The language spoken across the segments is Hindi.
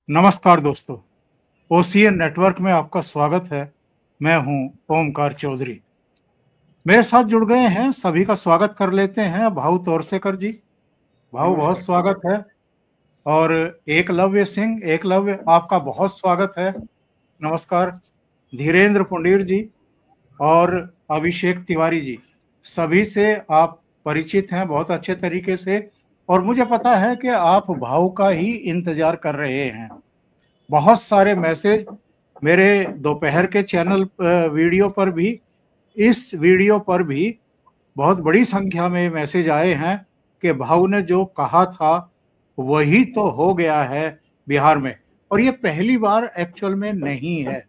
नमस्कार दोस्तों, ओसीएन नेटवर्क में आपका स्वागत है। मैं हूं ओमकार चौधरी। मेरे साथ जुड़ गए हैं, सभी का स्वागत कर लेते हैं। भाऊ तोरसेकर जी, भाऊ बहुत नमस्कार। स्वागत है। और एकलव्य सिंह, एकलव्य आपका बहुत स्वागत है, नमस्कार। धीरेन्द्र पुंडीर जी और अभिषेक तिवारी जी, सभी से आप परिचित हैं बहुत अच्छे तरीके से, और मुझे पता है कि आप भाऊ का ही इंतजार कर रहे हैं। बहुत सारे मैसेज मेरे दोपहर के चैनल वीडियो पर भी, इस वीडियो पर भी बहुत बड़ी संख्या में मैसेज आए हैं कि भाऊ ने जो कहा था वही तो हो गया है बिहार में। और ये पहली बार एक्चुअल में नहीं है।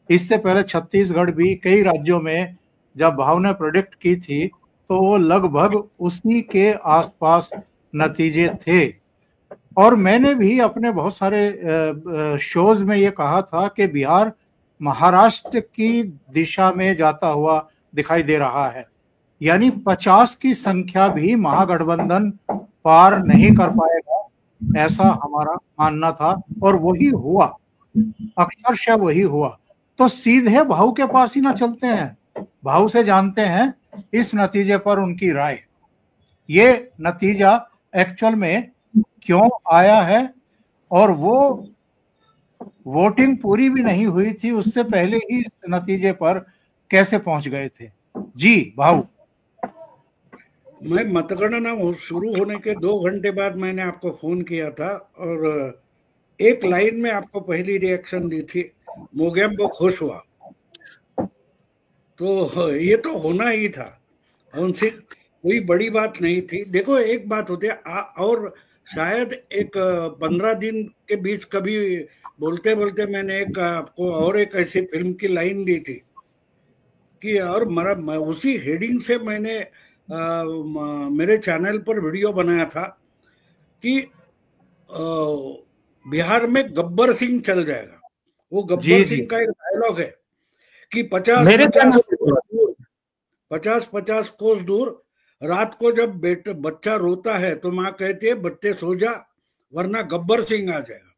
इससे पहले छत्तीसगढ़ भी कई राज्यों में जब भाव ने प्रोडिक्ट की थी तो वो लगभग उसी के आसपास नतीजे थे। और मैंने भी अपने बहुत सारे शोज में ये कहा था कि बिहार महाराष्ट्र की दिशा में जाता हुआ दिखाई दे रहा है, यानी 50 की संख्या भी महागठबंधन पार नहीं कर पाएगा, ऐसा हमारा मानना था। और वही हुआ, अक्षरशः वही हुआ। तो सीधे भाऊ के पास ही ना चलते हैं, भाऊ से जानते हैं इस नतीजे पर उनकी राय। ये नतीजा एक्चुअल में क्यों आया है, और वो वोटिंग पूरी भी नहीं हुई थी उससे पहले ही इस नतीजे पर कैसे पहुंच गए थे। जी भाऊ। मैं मतगणना शुरू होने के 2 घंटे बाद मैंने आपको फोन किया था और एक लाइन में आपको पहली रिएक्शन दी थी, मोगेम्बो खुश हुआ। तो ये तो होना ही था, उनसे कोई बड़ी बात नहीं थी। देखो एक बात होती है और शायद एक 15 दिन के बीच कभी बोलते बोलते मैंने एक आपको और एक ऐसी फिल्म की लाइन दी थी कि और उसी हेडिंग से मैंने मेरे चैनल पर वीडियो बनाया था कि बिहार में गब्बर सिंह चल जाएगा। वो गब्बर जी जी, सिंह का एक डायलॉग है कि 50 मेरे 50 कोस दूर, 50 50 कोस दूर, रात को जब बच्चा रोता है तो माँ कहती है बच्चे सो जा वरना गब्बर सिंह आ जाएगा।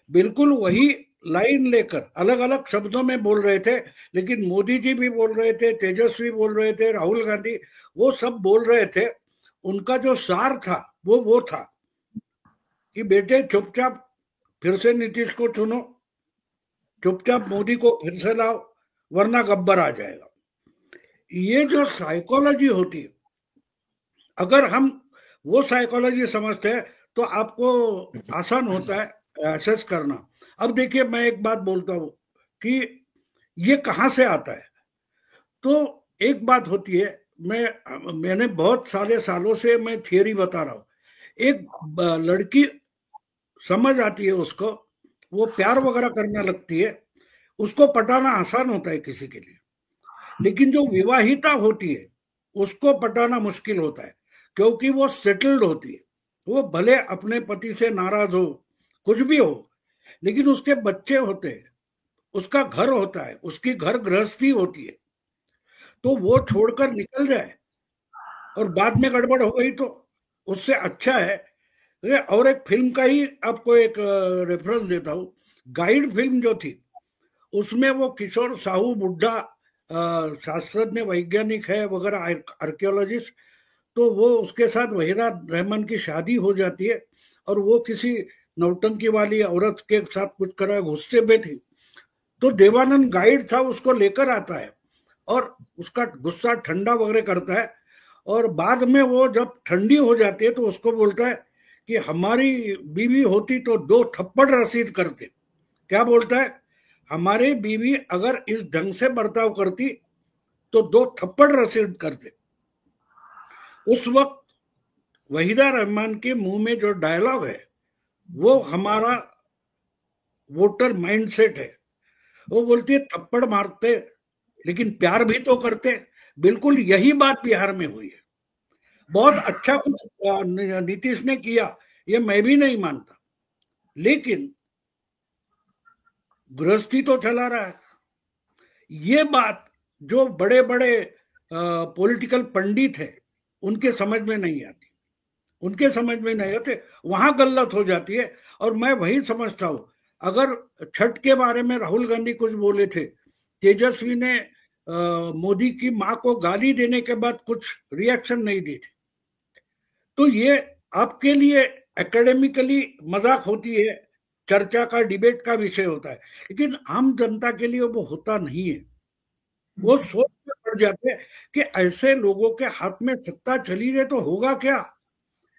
बिल्कुल वही लाइन लेकर अलग अलग शब्दों में बोल रहे थे, लेकिन मोदी जी भी बोल रहे थे, तेजस्वी बोल रहे थे, राहुल गांधी, वो सब बोल रहे थे। उनका जो सार था वो था कि बेटे चुपचाप फिर से नीतीश को चुनो, चुपचाप मोदी को फिर से लाओ वरना गब्बर आ जाएगा। ये जो साइकोलॉजी होती है, अगर हम वो साइकोलॉजी समझते हैं तो आपको आसान होता है एसेस करना। अब देखिए मैं एक बात बोलता हूं कि ये कहां से आता है। तो एक बात होती है, मैंने बहुत सारे सालों से मैं थियरी बता रहा हूं। एक लड़की समझ आती है उसको, वो प्यार वगैरह करने लगती है, उसको पटाना आसान होता है किसी के लिए। लेकिन जो विवाहिता होती है उसको पटाना मुश्किल होता है, क्योंकि वो सेटल्ड होती है। वो भले अपने पति से नाराज हो, कुछ भी हो, लेकिन उसके बच्चे होते हैं, उसका घर होता है, उसकी घर गृहस्थी होती है। तो वो छोड़कर निकल जाए और बाद में गड़बड़ हो गई तो उससे अच्छा है। और एक फिल्म का ही आपको एक रेफरेंस देता हूँ। गाइड फिल्म जो थी उसमें वो किशोर साहू बुड्ढा शास्त्रज्ञ वैज्ञानिक है वगैरह, आर्कियोलॉजिस्ट, तो वो उसके साथ वहीरा रहमान की शादी हो जाती है और वो किसी नौटंकी वाली औरत के साथ कुछ करा, गुस्से में थी। तो देवानंद गाइड था, उसको लेकर आता है और उसका गुस्सा ठंडा वगैरह करता है। और बाद में वो जब ठंडी हो जाती है तो उसको बोलता है कि हमारी बीवी होती तो 2 थप्पड़ रसीद करते। क्या बोलता है? हमारी बीवी अगर इस ढंग से बर्ताव करती तो 2 थप्पड़ रसीद करते। उस वक्त वहीदा रहमान के मुंह में जो डायलॉग है वो हमारा वोटर माइंडसेट है। वो बोलती है थप्पड़ मारते लेकिन प्यार भी तो करते। बिल्कुल यही बात बिहार में हुई है। बहुत अच्छा कुछ नीतीश ने किया, ये मैं भी नहीं मानता, लेकिन गृहस्थी तो चला रहा है। ये बात जो बड़े बड़े पॉलिटिकल पंडित हैं उनके समझ में नहीं आती, उनके समझ में नहीं आते, वहां गलत हो जाती है। और मैं वही समझता हूं, अगर छठ के बारे में राहुल गांधी कुछ बोले थे, तेजस्वी ने मोदी की मां को गाली देने के बाद कुछ रिएक्शन नहीं दी थी, तो ये आपके लिए एकेडमिकली मजाक होती है, चर्चा का, डिबेट का विषय होता है, लेकिन आम जनता के लिए वो होता नहीं है। वो सोच में पड़ जाते हैं कि ऐसे लोगों के हाथ में सत्ता चली जाए तो होगा क्या?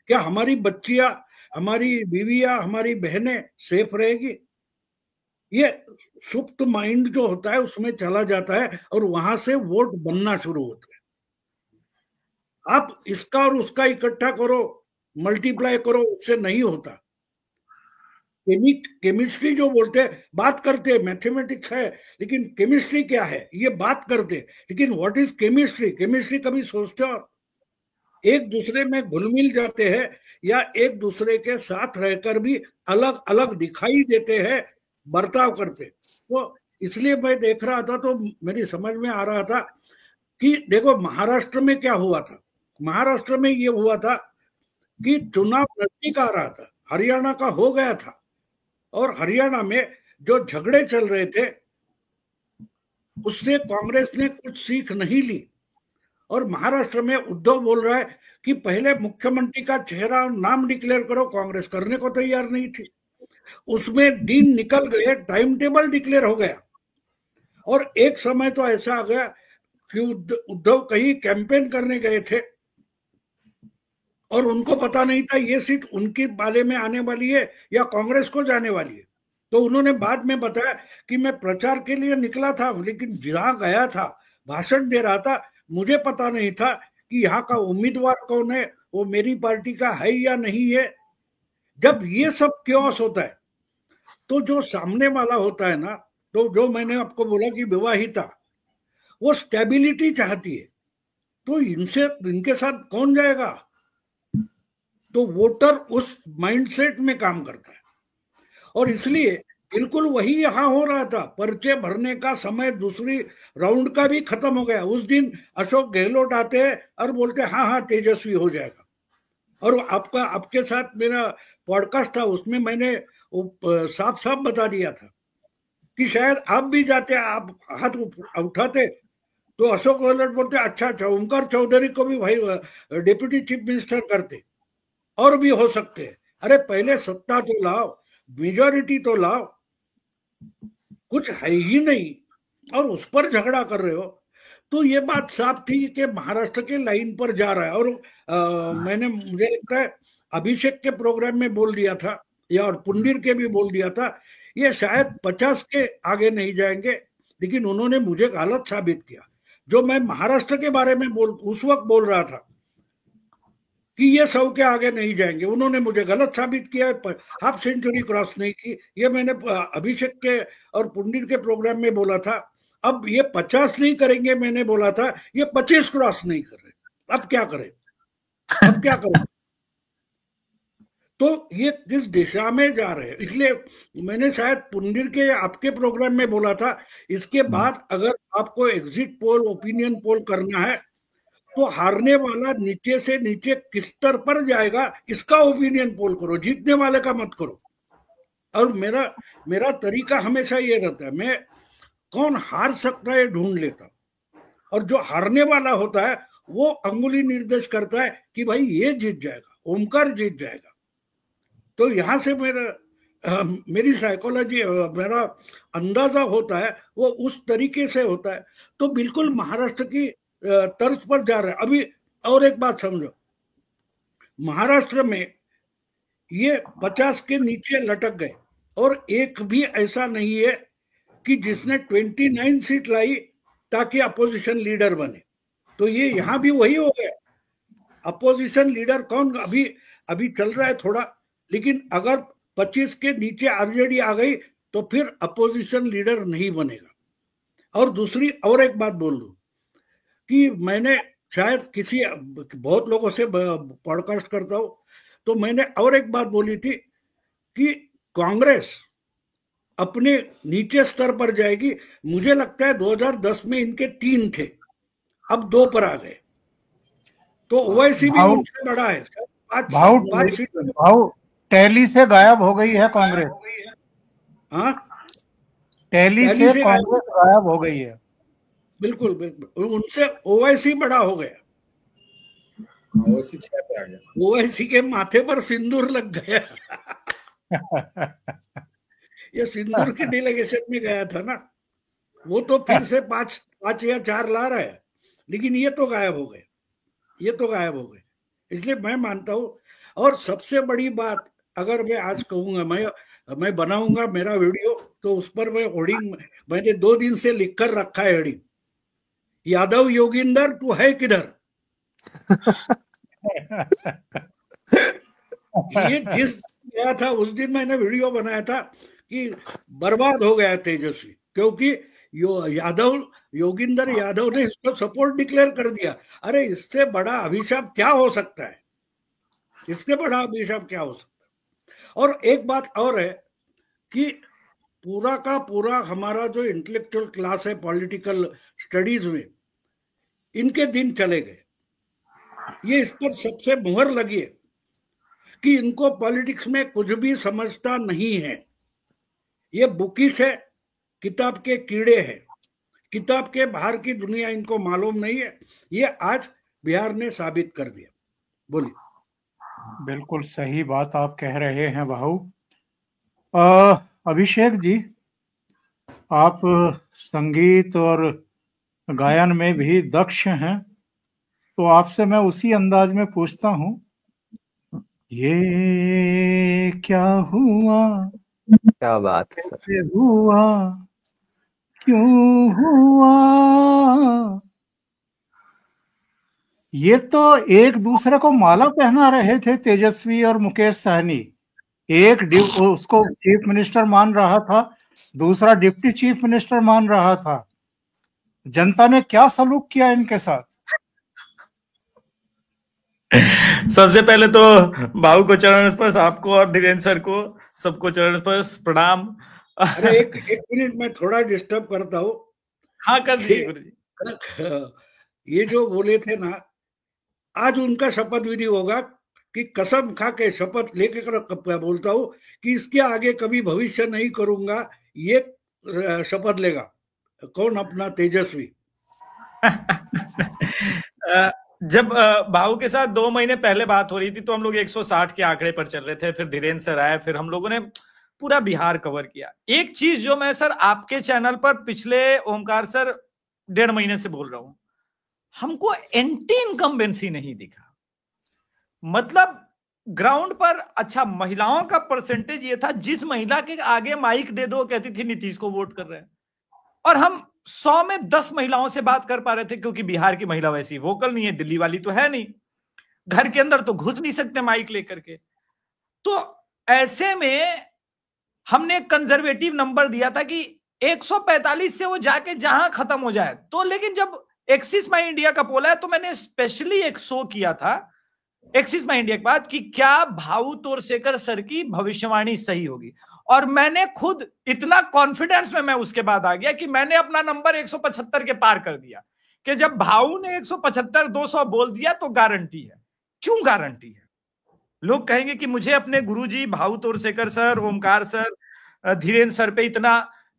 क्या हमारी बच्चियां, हमारी बीवियां, हमारी बहनें सेफ रहेगी? ये सुप्त माइंड जो होता है उसमें चला जाता है और वहां से वोट बनना शुरू होता है। आप इसका और उसका इकट्ठा करो, मल्टीप्लाई करो, उससे नहीं होता। केमिस्ट्री जो बोलते हैं, बात करते हैं, मैथमेटिक्स है, लेकिन केमिस्ट्री क्या है ये बात करते हैं, लेकिन व्हाट इज केमिस्ट्री? केमिस्ट्री कभी सोचते हो? एक दूसरे में घुल मिल जाते हैं या एक दूसरे के साथ रहकर भी अलग अलग दिखाई देते हैं, बर्ताव करते। तो इसलिए मैं देख रहा था तो मेरी समझ में आ रहा था कि देखो महाराष्ट्र में क्या हुआ था। महाराष्ट्र में ये हुआ था कि चुनाव नजदीक आ रहा था, हरियाणा का हो गया था, और हरियाणा में जो झगड़े चल रहे थे उससे कांग्रेस ने कुछ सीख नहीं ली। और महाराष्ट्र में उद्धव बोल रहा है कि पहले मुख्यमंत्री का चेहरा और नाम डिक्लेयर करो, कांग्रेस करने को तैयार नहीं थी। उसमें दिन निकल गए, टाइम टेबल डिक्लेयर हो गया, और एक समय तो ऐसा आ गया कि उद्धव कहीं कैंपेन करने गए थे और उनको पता नहीं था ये सीट उनके बाले में आने वाली है या कांग्रेस को जाने वाली है। तो उन्होंने बाद में बताया कि मैं प्रचार के लिए निकला था, लेकिन जहां गया था, भाषण दे रहा था, मुझे पता नहीं था कि यहाँ का उम्मीदवार कौन है, वो मेरी पार्टी का है या नहीं है। जब ये सब क्योस होता है तो जो सामने वाला होता है ना, तो जो मैंने आपको बोला कि विवाहिता, वो स्टेबिलिटी चाहती है, तो इनके साथ कौन जाएगा? तो वोटर उस माइंडसेट में काम करता है, और इसलिए बिल्कुल वही यहां हो रहा था। पर्चे भरने का समय दूसरी राउंड का भी खत्म हो गया। उस दिन अशोक गहलोत आते हैं और बोलते हाँ हाँ तेजस्वी हो जाएगा। और आपके साथ मेरा पॉडकास्ट था, उसमें मैंने साफ साफ बता दिया था कि शायद आप भी जाते, आप हाथ उठाते तो अशोक गहलोत बोलते अच्छा ओमकार चौधरी को भी भाई डिप्यूटी चीफ मिनिस्टर करते, और भी हो सकते हैं। अरे पहले सत्ता तो लाओ, मेजॉरिटी तो लाओ, कुछ है ही नहीं और उस पर झगड़ा कर रहे हो। तो ये बात साफ थी कि महाराष्ट्र के लाइन पर जा रहा है। और मैंने, मुझे लगता है अभिषेक के प्रोग्राम में बोल दिया था, या और पुंडीर के भी बोल दिया था, ये शायद 50 के आगे नहीं जाएंगे, लेकिन उन्होंने मुझे गलत साबित किया। जो मैं महाराष्ट्र के बारे में उस वक्त बोल रहा था कि ये 100 के आगे नहीं जाएंगे, उन्होंने मुझे गलत साबित किया, हाफ सेंचुरी क्रॉस नहीं की। ये मैंने अभिषेक के और पुंडीर के प्रोग्राम में बोला था। अब ये 50 नहीं करेंगे, मैंने बोला था ये 25 क्रॉस नहीं कर रहे। अब क्या करें, अब क्या करें? तो ये किस दिशा में जा रहे हैं? इसलिए मैंने शायद पुंडीर के आपके प्रोग्राम में बोला था, इसके बाद अगर आपको एग्जिट पोल, ओपिनियन पोल करना है तो हारने वाला नीचे से नीचे किस स्तर पर जाएगा इसका ओपिनियन पोल करो, जीतने वाले का मत करो। और मेरा तरीका हमेशा ये रहता है, मैं कौन हार सकता है ढूंढ लेता, और जो हारने वाला होता है वो अंगुली निर्देश करता है कि भाई ये जीत जाएगा, ओमकार जीत जाएगा। तो यहां से मेरी साइकोलॉजी, मेरा अंदाजा होता है वो उस तरीके से होता है। तो बिल्कुल महाराष्ट्र की तर्ज पर जा रहा है। अभी और एक बात समझो, महाराष्ट्र में ये 50 के नीचे लटक गए, और एक भी ऐसा नहीं है कि जिसने 29 सीट लाई ताकि अपोजिशन लीडर बने। तो ये यहां भी वही हो गया। अपोजिशन लीडर कौन अभी चल रहा है थोड़ा, लेकिन अगर 25 के नीचे आरजेडी आ गई तो फिर अपोजिशन लीडर नहीं बनेगा। और दूसरी और एक बात बोल दूं कि मैंने शायद बहुत लोगों से पॉडकास्ट करता हूं, तो मैंने और एक बात बोली थी कि कांग्रेस अपने नीचे स्तर पर जाएगी। मुझे लगता है 2010 में इनके 3 थे, अब 2 पर आ गए। तो ओवैसी भी उनसे बड़ा है, 5 सीट। टैली से गायब हो गई है कांग्रेस। हाँ, टैली से कांग्रेस गायब हो गई है। बिल्कुल बिल्कुल, उनसे ओवैसी बड़ा हो गया, ओवैसी 6 पे आ गया, ओवैसी के माथे पर सिंदूर लग गया। ये सिंदूर की डेलीगेशन में गया था ना, वो तो फिर से 5 या 4 ला रहा है, लेकिन ये तो गायब हो गए, ये तो गायब हो गए। इसलिए मैं मानता हूं, और सबसे बड़ी बात अगर मैं आज कहूंगा, मैं बनाऊंगा मेरा वीडियो, तो उस पर मैं होर्डिंग, मैंने 2 दिन से लिखकर रखा है हेडिंग, यादव योगिंदर तू है किधर। ये जिस गया था उस दिन मैंने वीडियो बनाया था कि बर्बाद हो गया तेजस्वी, क्योंकि योगिंदर यादव ने इसको सपोर्ट डिक्लेयर कर दिया। अरे इससे बड़ा अभिशाप क्या हो सकता है, इससे बड़ा अभिशाप क्या हो सकता है। और एक बात और है कि पूरा का पूरा हमारा जो इंटेलेक्चुअल क्लास है पॉलिटिकल स्टडीज में, इनके दिन चले गए। ये इस पर सबसे मुहर लगी है कि इनको पॉलिटिक्स में कुछ भी समझता नहीं है, ये बुकिश है, किताब के कीड़े हैं, किताब के बाहर की दुनिया इनको मालूम नहीं है। ये आज बिहार ने साबित कर दिया। बोलिए। बिल्कुल सही बात आप कह रहे हैं भाऊ। अभिषेक जी, आप संगीत और गायन में भी दक्ष हैं, तो आपसे मैं उसी अंदाज में पूछता हूं, ये क्या हुआ, क्या बात है सर, हुआ क्यों हुआ। ये तो एक दूसरे को माला पहना रहे थे तेजस्वी और मुकेश सहनी। एक उसको चीफ मिनिस्टर मान रहा था, दूसरा डिप्टी चीफ मिनिस्टर मान रहा था। जनता ने क्या सलूक किया इनके साथ। सबसे पहले तो भाऊ को चरण स्पर्श, आपको और धीरेन्द्र सर को सबको चरण स्पर्श प्रणाम। अरे एक मिनट मैं थोड़ा डिस्टर्ब करता हूँ। हाँ कर दीजिए गुरुजी। ये जो बोले थे ना, आज उनका शपथ विधि होगा कि कसम खा के शपथ लेके बोलता हूँ कि इसके आगे कभी भविष्य नहीं करूंगा, ये शपथ लेगा। कौन? अपना तेजस्वी। जब भाऊ के साथ 2 महीने पहले बात हो रही थी तो हम लोग 160 के आंकड़े पर चल रहे थे, फिर धीरेन्द्र सर आए, फिर हम लोगों ने पूरा बिहार कवर किया। एक चीज जो मैं सर आपके चैनल पर पिछले ओमकार सर 1.5 महीने से बोल रहा हूं, हमको एंटी इनकम्बेंसी नहीं दिखा। मतलब ग्राउंड पर अच्छा महिलाओं का परसेंटेज ये था, जिस महिला के आगे माइक दे दो कहती थी नीतीश को वोट कर रहे हैं, और हम 100 में 10 महिलाओं से बात कर पा रहे थे, क्योंकि बिहार की महिला वैसी वोकल नहीं है, दिल्ली वाली तो है नहीं, घर के अंदर तो घुस नहीं सकते माइक लेकर के। तो ऐसे में हमने कंजर्वेटिव नंबर दिया था कि 145 से वो जाके जहां खत्म हो जाए। तो लेकिन जब एक्सिस माई इंडिया का पोल है, तो मैंने स्पेशली एक शो किया था एक्सिस माई इंडिया के बाद कि क्या भाऊ तोरसेकर सर की भविष्यवाणी सही होगी, और मैंने खुद इतना कॉन्फिडेंस में मैं उसके बाद आ गया कि मैंने अपना नंबर 175 के पार कर दिया कि जब भाऊ ने 175 200 बोल दिया तो गारंटी है। क्यों गारंटी है? लोग कहेंगे कि मुझे अपने गुरुजी Bhau Torsekar sir, Omkar sir, Dhirendra sir पे इतना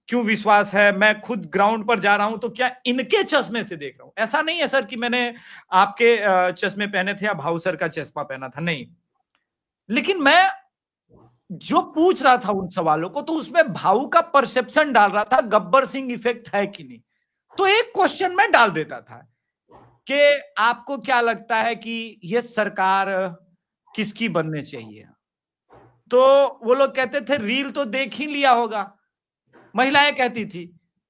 क्यों विश्वास है, मैं खुद ग्राउंड पर जा रहा हूं तो क्या इनके चश्मे से देख रहा हूं। ऐसा नहीं है सर कि मैंने आपके चश्मे पहने थे या भाऊ सर का चश्मा पहना था, नहीं। लेकिन मैं जो पूछ रहा था उन सवालों को, तो उसमें भाऊ का परसेप्शन डाल रहा था गब्बर सिंह इफेक्ट है कि नहीं। तो एक क्वेश्चन में डाल देता था कि आपको क्या लगता है कि ये सरकार किसकी बनने चाहिए, तो वो लोग कहते थे रील तो देख ही लिया होगा, महिलाएं कहती थी।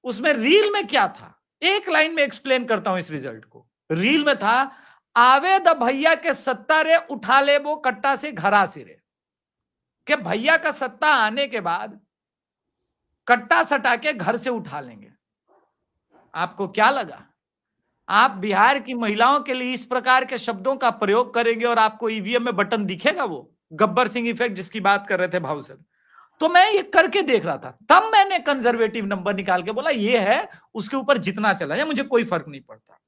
उसमें रील में क्या था, एक लाइन में एक्सप्लेन करता हूं इस रिजल्ट को। रील में था, आवे द भैया के सत्ता रे, उठा ले वो कट्टा से घरा से रे, कि भैया का सत्ता आने के बाद कट्टा सटा के घर से उठा लेंगे। आपको क्या लगा, आप बिहार की महिलाओं के लिए इस प्रकार के शब्दों का प्रयोग करेंगे और आपको ईवीएम में बटन दिखेगा? वो गब्बर सिंह इफेक्ट जिसकी बात कर रहे थे भाऊ सर, तो मैं ये करके देख रहा था। तब मैंने कंजर्वेटिव नंबर निकाल के बोला ये है, उसके ऊपर जितना चला जाए मुझे कोई फर्क नहीं पड़ता।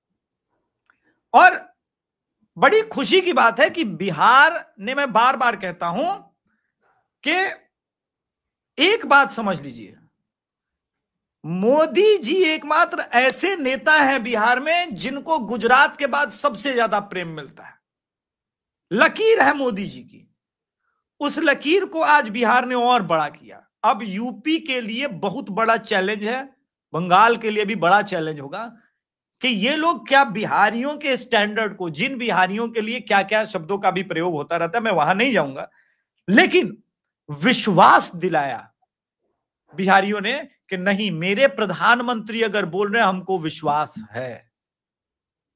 और बड़ी खुशी की बात है कि बिहार ने, मैं बार बार कहता हूं, कि एक बात समझ लीजिए, मोदी जी एकमात्र ऐसे नेता हैं बिहार में जिनको गुजरात के बाद सबसे ज्यादा प्रेम मिलता है। लकीर है मोदी जी की, उस लकीर को आज बिहार ने और बड़ा किया। अब यूपी के लिए बहुत बड़ा चैलेंज है, बंगाल के लिए भी बड़ा चैलेंज होगा कि ये लोग क्या बिहारियों के स्टैंडर्ड को, जिन बिहारियों के लिए क्या क्या शब्दों का भी प्रयोग होता रहता है, मैं वहां नहीं जाऊंगा, लेकिन विश्वास दिलाया बिहारियों ने कि नहीं, मेरे प्रधानमंत्री अगर बोल रहे हैं हमको विश्वास है।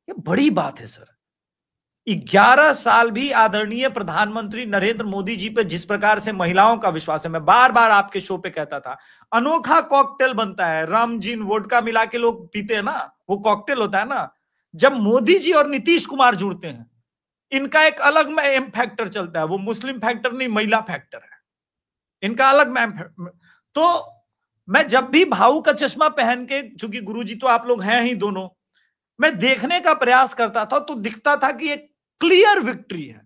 ये बड़ी बात है सर। 11 साल भी आदरणीय प्रधानमंत्री नरेंद्र मोदी जी पे जिस प्रकार से महिलाओं का विश्वास है, मैं बार बार आपके शो पे कहता था, अनोखा कॉकटेल बनता है, राम जिन वोडका मिला के लोग पीते हैं ना, वो कॉकटेल होता है ना। जब मोदी जी और नीतीश कुमार जुड़ते हैं, इनका एक अलग में एम फैक्टर चलता है, वो मुस्लिम फैक्टर नहीं, महिला फैक्टर है इनका अलग में। तो मैं जब भी भाऊ का चश्मा पहन के, चूंकि गुरुजी तो आप लोग हैं ही दोनों, मैं देखने का प्रयास करता था तो दिखता था कि एक क्लियर विक्ट्री है।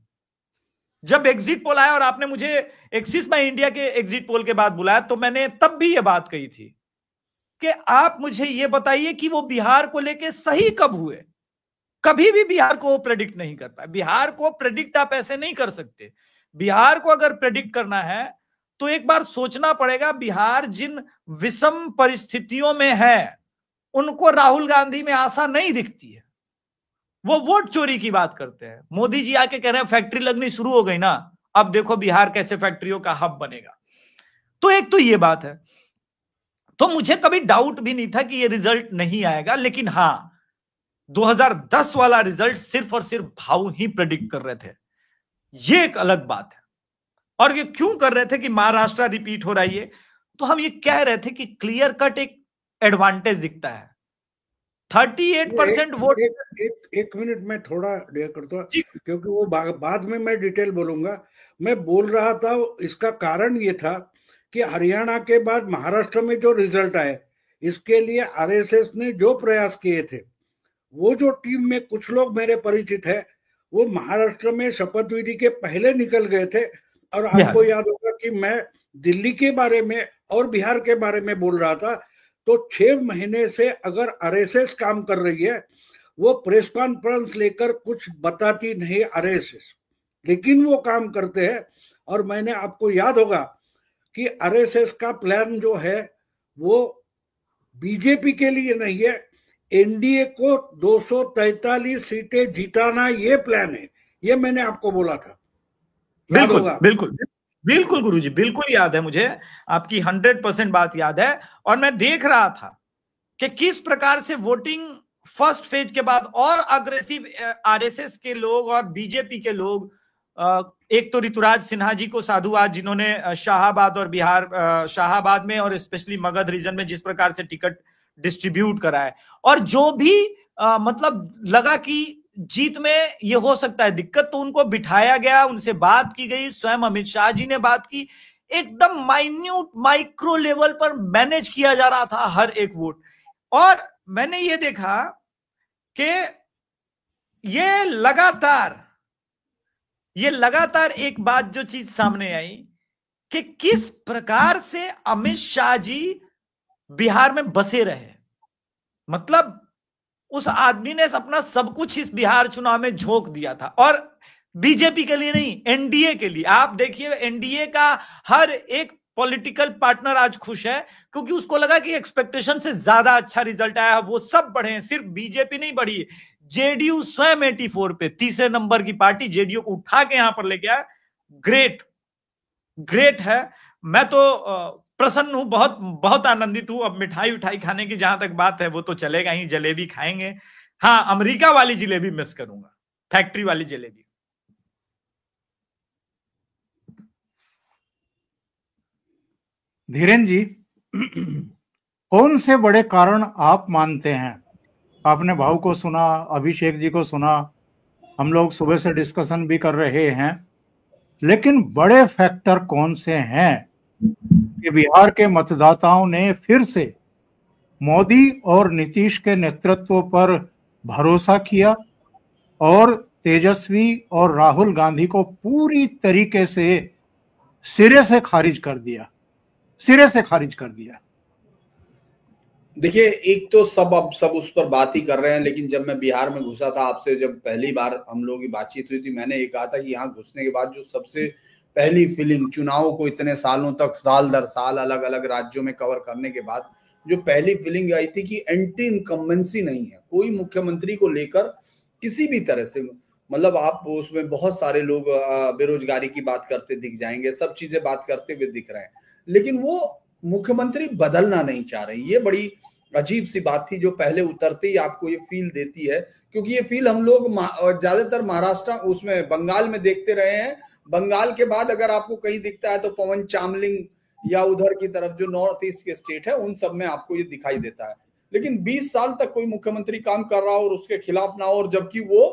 जब एग्जिट पोल आया और आपने मुझे एक्सिस माय इंडिया के एग्जिट पोल के बाद बुलाया, तो मैंने तब भी यह बात कही थी कि आप मुझे यह बताइए कि वो बिहार को लेके सही कब हुए। कभी भी बिहार को प्रेडिक्ट नहीं कर पाए। बिहार को प्रेडिक्ट आप ऐसे नहीं कर सकते। बिहार को अगर प्रेडिक्ट करना है तो एक बार सोचना पड़ेगा, बिहार जिन विषम परिस्थितियों में है उनको राहुल गांधी में आशा नहीं दिखती है। वो वोट चोरी की बात करते हैं। मोदी जी आके कह रहे हैं फैक्ट्री लगनी शुरू हो गई ना, अब देखो बिहार कैसे फैक्ट्रियों का हब बनेगा। तो एक तो ये बात है। तो मुझे कभी डाउट भी नहीं था कि ये रिजल्ट नहीं आएगा, लेकिन हां, 2010 वाला रिजल्ट सिर्फ और सिर्फ भाऊ ही प्रेडिक्ट कर रहे थे, ये एक अलग बात है। और ये क्यों कर रहे थे कि महाराष्ट्र रिपीट हो रही है, तो हम ये कह रहे थे कि क्लियर कट एक एडवांटेज दिखता है। 38% वोट। एक मिनट में थोड़ा डेयर करता हूँ, क्योंकि वो बाद में मैं डिटेल बोलूंगा। मैं बोल रहा था, इसका कारण ये था कि हरियाणा के बाद महाराष्ट्र में जो रिजल्ट आए, इसके लिए आरएसएस ने जो प्रयास किए थे, वो जो टीम में कुछ लोग मेरे परिचित है, वो महाराष्ट्र में शपथ विधि के पहले निकल गए थे। और आपको याद होगा कि मैं दिल्ली के बारे में और बिहार के बारे में बोल रहा था, तो 6 महीने से अगर आरएसएस काम कर रही है, वो प्रेस कॉन्फ्रेंस लेकर कुछ बताती नहीं आरएसएस, लेकिन वो काम करते हैं। और मैंने, आपको याद होगा कि आरएसएस का प्लान जो है वो बीजेपी के लिए नहीं है, एनडीए को 243 सीटें जिताना, ये प्लान है। ये मैंने आपको बोला था, याद होगा? बिल्कुल बिल्कुल गुरुजी, बिल्कुल याद है मुझे, आपकी 100% बात याद है। और मैं देख रहा था कि किस प्रकार से वोटिंग फर्स्ट फेज के बाद और अग्रेसिव आरएसएस के लोग और बीजेपी के लोग, एक तो ऋतुराज सिन्हा जी को साधुवाद, जिन्होंने शाहाबाद और बिहार, शाहाबाद में और स्पेशली मगध रीजन में जिस प्रकार से टिकट डिस्ट्रीब्यूट करा है, और जो भी मतलब लगा कि जीत में ये हो सकता है दिक्कत, तो उनको बिठाया गया, उनसे बात की गई, स्वयं अमित शाह जी ने बात की, एकदम माइन्यूट माइक्रो लेवल पर मैनेज किया जा रहा था हर एक वोट। और मैंने ये देखा कि ये लगातार एक बात जो चीज सामने आई कि किस प्रकार से अमित शाह जी बिहार में बसे रहे। मतलब उस आदमी ने अपना सब कुछ इस बिहार चुनाव में झोंक दिया था, और बीजेपी के लिए नहीं, एनडीए के लिए। आप देखिए, एनडीए का हर एक पॉलिटिकल पार्टनर आज खुश है, क्योंकि उसको लगा कि एक्सपेक्टेशन से ज्यादा अच्छा रिजल्ट आया। वो सब बढ़े हैं, सिर्फ बीजेपी नहीं बढ़ी, जेडीयू स्वयं 84 पे, तीसरे नंबर की पार्टी जेडीयू को उठा के यहां पर ले गया। ग्रेट है। मैं तो प्रसन्न हूं, बहुत बहुत आनंदित हूं। अब मिठाई उठाई खाने की जहां तक बात है, वो तो चलेगा ही, जलेबी खाएंगे। हाँ, अमेरिका वाली जलेबी मिस करूंगा, फैक्ट्री वाली जलेबी। धीरेन जी, कौन से बड़े कारण आप मानते हैं? आपने भाऊ को सुना, अभिषेक जी को सुना, हम लोग सुबह से डिस्कशन भी कर रहे हैं, लेकिन बड़े फैक्टर कौन से हैं कि बिहार के मतदाताओं ने फिर से मोदी और नीतीश के नेतृत्व पर भरोसा किया और तेजस्वी और राहुल गांधी को पूरी तरीके से सिरे से खारिज कर दिया, सिरे से खारिज कर दिया। देखिए, एक तो अब सब उस पर बात ही कर रहे हैं, लेकिन जब मैं बिहार में घुसा था, आपसे जब पहली बार हम लोगों की बातचीत हुई थी, मैंने ये कहा था कि यहाँ घुसने के बाद जो सबसे पहली फीलिंग, चुनाव को इतने सालों तक साल दर साल अलग अलग राज्यों में कवर करने के बाद जो पहली फीलिंग आई थी कि एंटी इनकम्बेंसी नहीं है। कोई मुख्यमंत्री को लेकर किसी भी तरह से, मतलब आप उसमें बहुत सारे लोग बेरोजगारी की बात करते दिख जाएंगे, सब चीजें बात करते हुए दिख रहे हैं, लेकिन वो मुख्यमंत्री बदलना नहीं चाह रहे। ये बड़ी अजीब सी बात थी जो पहले उतरते ही आपको ये फील देती है, क्योंकि ये फील हम लोग ज्यादातर महाराष्ट्र उसमें बंगाल में देखते रहे हैं। बंगाल के बाद अगर आपको कहीं दिखता है तो पवन चामलिंग या उधर की तरफ जो नॉर्थ ईस्ट के स्टेट है उन सब में आपको ये दिखाई देता है। लेकिन 20 साल तक कोई मुख्यमंत्री काम कर रहा हो और उसके खिलाफ ना हो, और जबकि वो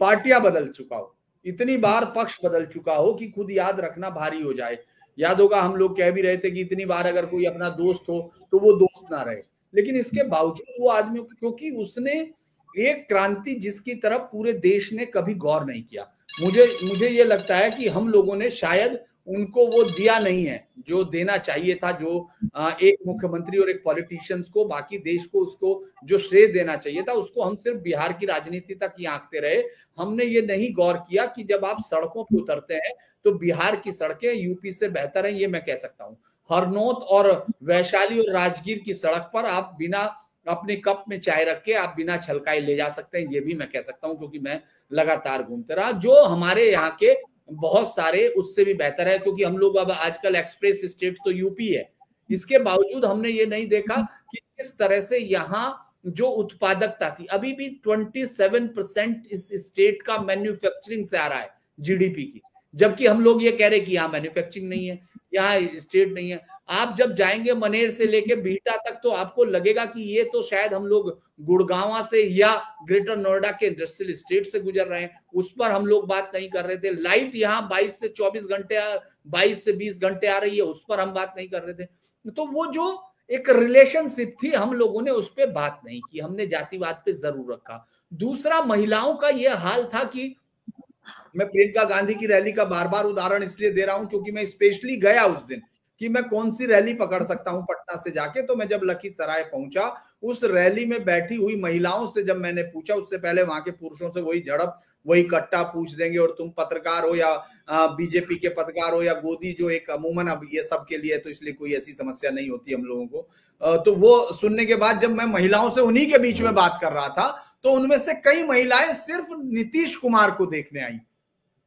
पार्टियां बदल चुका हो, इतनी बार पक्ष बदल चुका हो कि खुद याद रखना भारी हो जाए। याद होगा हम लोग कह भी रहे थे कि इतनी बार अगर कोई अपना दोस्त हो तो वो दोस्त ना रहे, लेकिन इसके बावजूद वो आदमी, क्योंकि उसने एक क्रांति जिसकी तरफ पूरे देश ने कभी गौर नहीं किया। मुझे ये लगता है कि हम लोगों ने शायद उनको वो दिया नहीं है जो देना चाहिए था, जो एक मुख्यमंत्री और एक पॉलिटिशियंस को, बाकी देश को उसको जो श्रेय देना चाहिए था, उसको हम सिर्फ बिहार की राजनीति तक ही आंकते रहे। हमने ये नहीं गौर किया कि जब आप सड़कों पर उतरते हैं तो बिहार की सड़कें यूपी से बेहतर हैं, ये मैं कह सकता हूँ। हरनौत और वैशाली और राजगीर की सड़क पर आप बिना अपने कप में चाय रख के आप बिना छलकाए ले जा सकते हैं, ये भी मैं कह सकता हूँ, क्योंकि मैं लगातार घूमते रहा। जो हमारे यहाँ के बहुत सारे उससे भी बेहतर है, क्योंकि हम लोग अब आजकल एक्सप्रेस स्टेट तो यूपी है। इसके बावजूद हमने ये नहीं देखा कि किस तरह से यहाँ जो उत्पादकता थी, अभी भी 27% इस स्टेट का मैन्युफैक्चरिंग से आ रहा है जीडीपी की, जबकि हम लोग ये कह रहे हैं कि यहाँ मैन्युफैक्चरिंग नहीं है, यहाँ स्टेट नहीं है। आप जब जाएंगे मनेर से लेके बीटा तक तो आपको लगेगा कि ये तो शायद हम लोग गुड़गांव से या ग्रेटर नोएडा के इंडस्ट्रियल स्टेट से गुजर रहे हैं। उस पर हम लोग बात नहीं कर रहे थे। लाइट यहाँ 22 से 24 घंटे 22 से 20 घंटे आ रही है, उस पर हम बात नहीं कर रहे थे। तो वो जो एक रिलेशनशिप थी हम लोगों ने उस पर बात नहीं की, हमने जातिवाद पे जरूर रखा। दूसरा, महिलाओं का यह हाल था कि मैं प्रियंका गांधी की रैली का बार बार उदाहरण इसलिए दे रहा हूं क्योंकि मैं स्पेशली गया उस दिन कि मैं कौन सी रैली पकड़ सकता हूं पटना से जाके। तो मैं जब लखीसराय पहुंचा, उस रैली में बैठी हुई महिलाओं से जब मैंने पूछा, उससे पहले वहां के पुरुषों से वही झड़प, वही कट्टा पूछ देंगे और तुम पत्रकार हो या बीजेपी के पत्रकार हो या गोदी, जो एक अमूमन अब ये सब के लिए तो इसलिए कोई ऐसी समस्या नहीं होती हम लोगों को। तो वो सुनने के बाद जब मैं महिलाओं से उन्हीं के बीच में बात कर रहा था तो उनमें से कई महिलाएं सिर्फ नीतीश कुमार को देखने आई।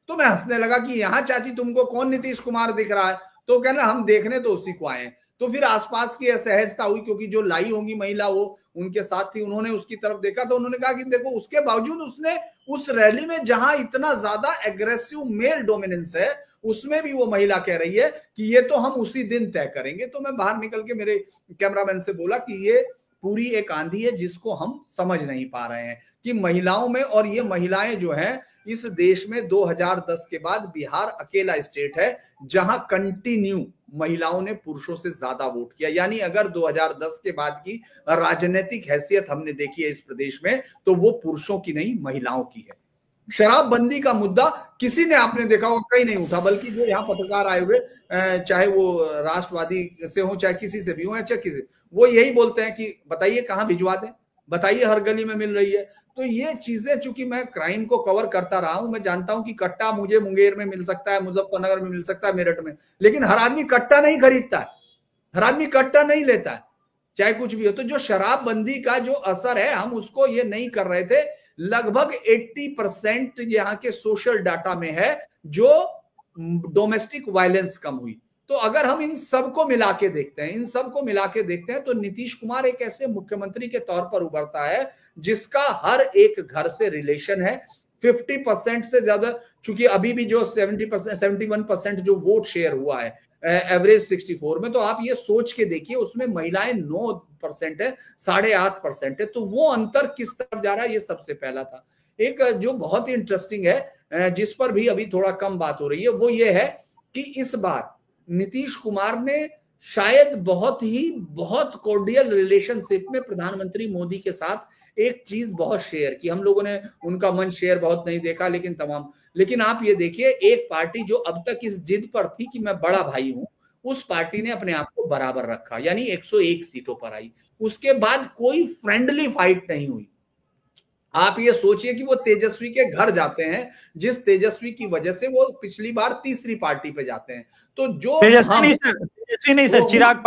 तो मैं हंसने लगा कि यहाँ चाची तुमको कौन नीतीश कुमार दिख रहा है? तो कहना हम देखने तो उसी को आए हैं। तो फिर आसपास की असहजता हुई क्योंकि जो लाई होंगी महिला वो उनके साथ थी, उन्होंने उसकी तरफ देखा तो उन्होंने कहा कि देखो, उसके बावजूद उसने उस रैली में जहां इतना ज्यादा एग्रेसिव मेल डोमिनेंस है उसमें भी वो महिला कह रही है कि ये तो हम उसी दिन तय करेंगे। तो मैं बाहर निकल के मेरे कैमरामैन से बोला कि ये पूरी एक आंधी है जिसको हम समझ नहीं पा रहे हैं कि महिलाओं में, और ये महिलाएं जो हैं इस देश में 2010 के बाद बिहार अकेला स्टेट है जहां कंटिन्यू महिलाओं ने पुरुषों से ज्यादा वोट किया। यानी अगर 2010 के बाद की राजनीतिक हैसियत हमने देखी है इस प्रदेश में तो वो पुरुषों की नहीं, महिलाओं की है। शराबबंदी का मुद्दा किसी ने, आपने देखा होगा, कहीं नहीं उठा, बल्कि जो यहाँ पत्रकार आए हुए, चाहे वो राष्ट्रवादी से हो चाहे किसी से भी हो या चाहे किसी, वो यही बोलते हैं कि बताइए कहाँ भिजवा दें, बताइए हर गली में मिल रही है। तो ये चीजें, चूंकि मैं क्राइम को कवर करता रहा हूं, मैं जानता हूं कि कट्टा मुझे मुंगेर में मिल सकता है, मुजफ्फरनगर में मिल सकता है, मेरठ में, लेकिन हर आदमी कट्टा नहीं खरीदता है, हर आदमी कट्टा नहीं लेता है, चाहे कुछ भी हो। तो जो शराबबंदी का जो असर है हम उसको ये नहीं कर रहे थे। लगभग 80% यहाँ के सोशल डाटा में है जो डोमेस्टिक वायलेंस कम हुई। तो अगर हम इन सबको मिला के देखते हैं, इन सबको मिला के देखते हैं तो नीतीश कुमार एक ऐसे मुख्यमंत्री के तौर पर उभरता है जिसका हर एक घर से रिलेशन है। 50% से ज्यादा, चूंकि अभी भी जो 70%, 71% जो वोट शेयर हुआ है एवरेज 64 में, तो आप ये सोच के देखिए उसमें महिलाएं 9% है, 8.5% है। तो वो अंतर किस तरफ जा रहा है, ये सबसे पहला था। एक जो बहुत ही इंटरेस्टिंग है, जिस पर भी अभी थोड़ा कम बात हो रही है, वो ये है कि इस बार नीतीश कुमार ने शायद बहुत कोर्डियल रिलेशनशिप में प्रधानमंत्री मोदी के साथ एक चीज बहुत शेयर की। हम लोगों ने उनका मंच शेयर बहुत नहीं देखा, लेकिन तमाम लेकिन आप ये देखिए, एक पार्टी जो अब तक इस जिद पर थी कि मैं बड़ा भाई हूं, उस पार्टी ने अपने आप को बराबर रखा, यानी 101 सीटों पर आई। उसके बाद कोई फ्रेंडली फाइट नहीं हुई। आप ये सोचिए कि वो तेजस्वी के घर जाते हैं, जिस तेजस्वी की वजह से वो पिछली बार तीसरी पार्टी पे जाते हैं। तो जो तेजस्वी नहीं सर, चिराग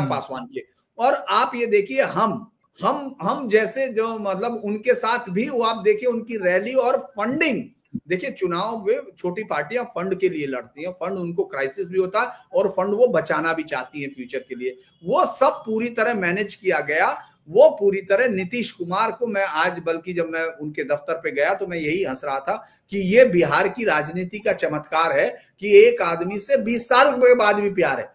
पासवान के। और आप ये देखिए, हम जैसे जो मतलब उनके साथ भी वो आप देखिए उनकी रैली और फंडिंग। देखिए चुनाव में छोटी पार्टियां फंड के लिए लड़ती हैं, फंड उनको क्राइसिस भी होता है और फंड वो बचाना भी चाहती हैं फ्यूचर के लिए। वो सब पूरी तरह मैनेज किया गया। वो पूरी तरह नीतीश कुमार को, मैं आज बल्कि जब मैं उनके दफ्तर पे गया तो मैं यही हंस रहा था कि ये बिहार की राजनीति का चमत्कार है कि एक आदमी से 20 साल के बाद भी प्यार है।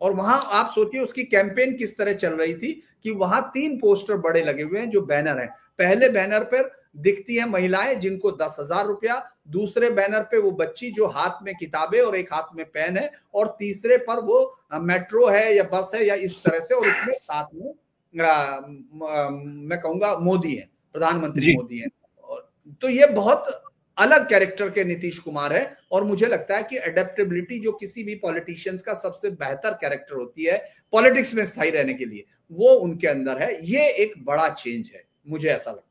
और वहां आप सोचिए उसकी कैंपेन किस तरह चल रही थी कि वहां 3 पोस्टर बड़े लगे हुए हैं जो बैनर हैं। पहले बैनर पर दिखती हैं महिलाएं जिनको 10,000 रुपया, दूसरे बैनर पे वो बच्ची जो हाथ में किताबें और एक हाथ में पेन है, और तीसरे पर वो मेट्रो है या बस है या इस तरह से, और उसमें साथ में मैं कहूंगा मोदी है, प्रधानमंत्री मोदी है। तो ये बहुत अलग कैरेक्टर के नीतीश कुमार है। और मुझे लगता है कि एडेप्टेबिलिटी जो किसी भी पॉलिटिशियंस का सबसे बेहतर कैरेक्टर होती है पॉलिटिक्स में स्थायी रहने के लिए, वो उनके अंदर है। ये एक बड़ा चेंज है, मुझे ऐसा लगता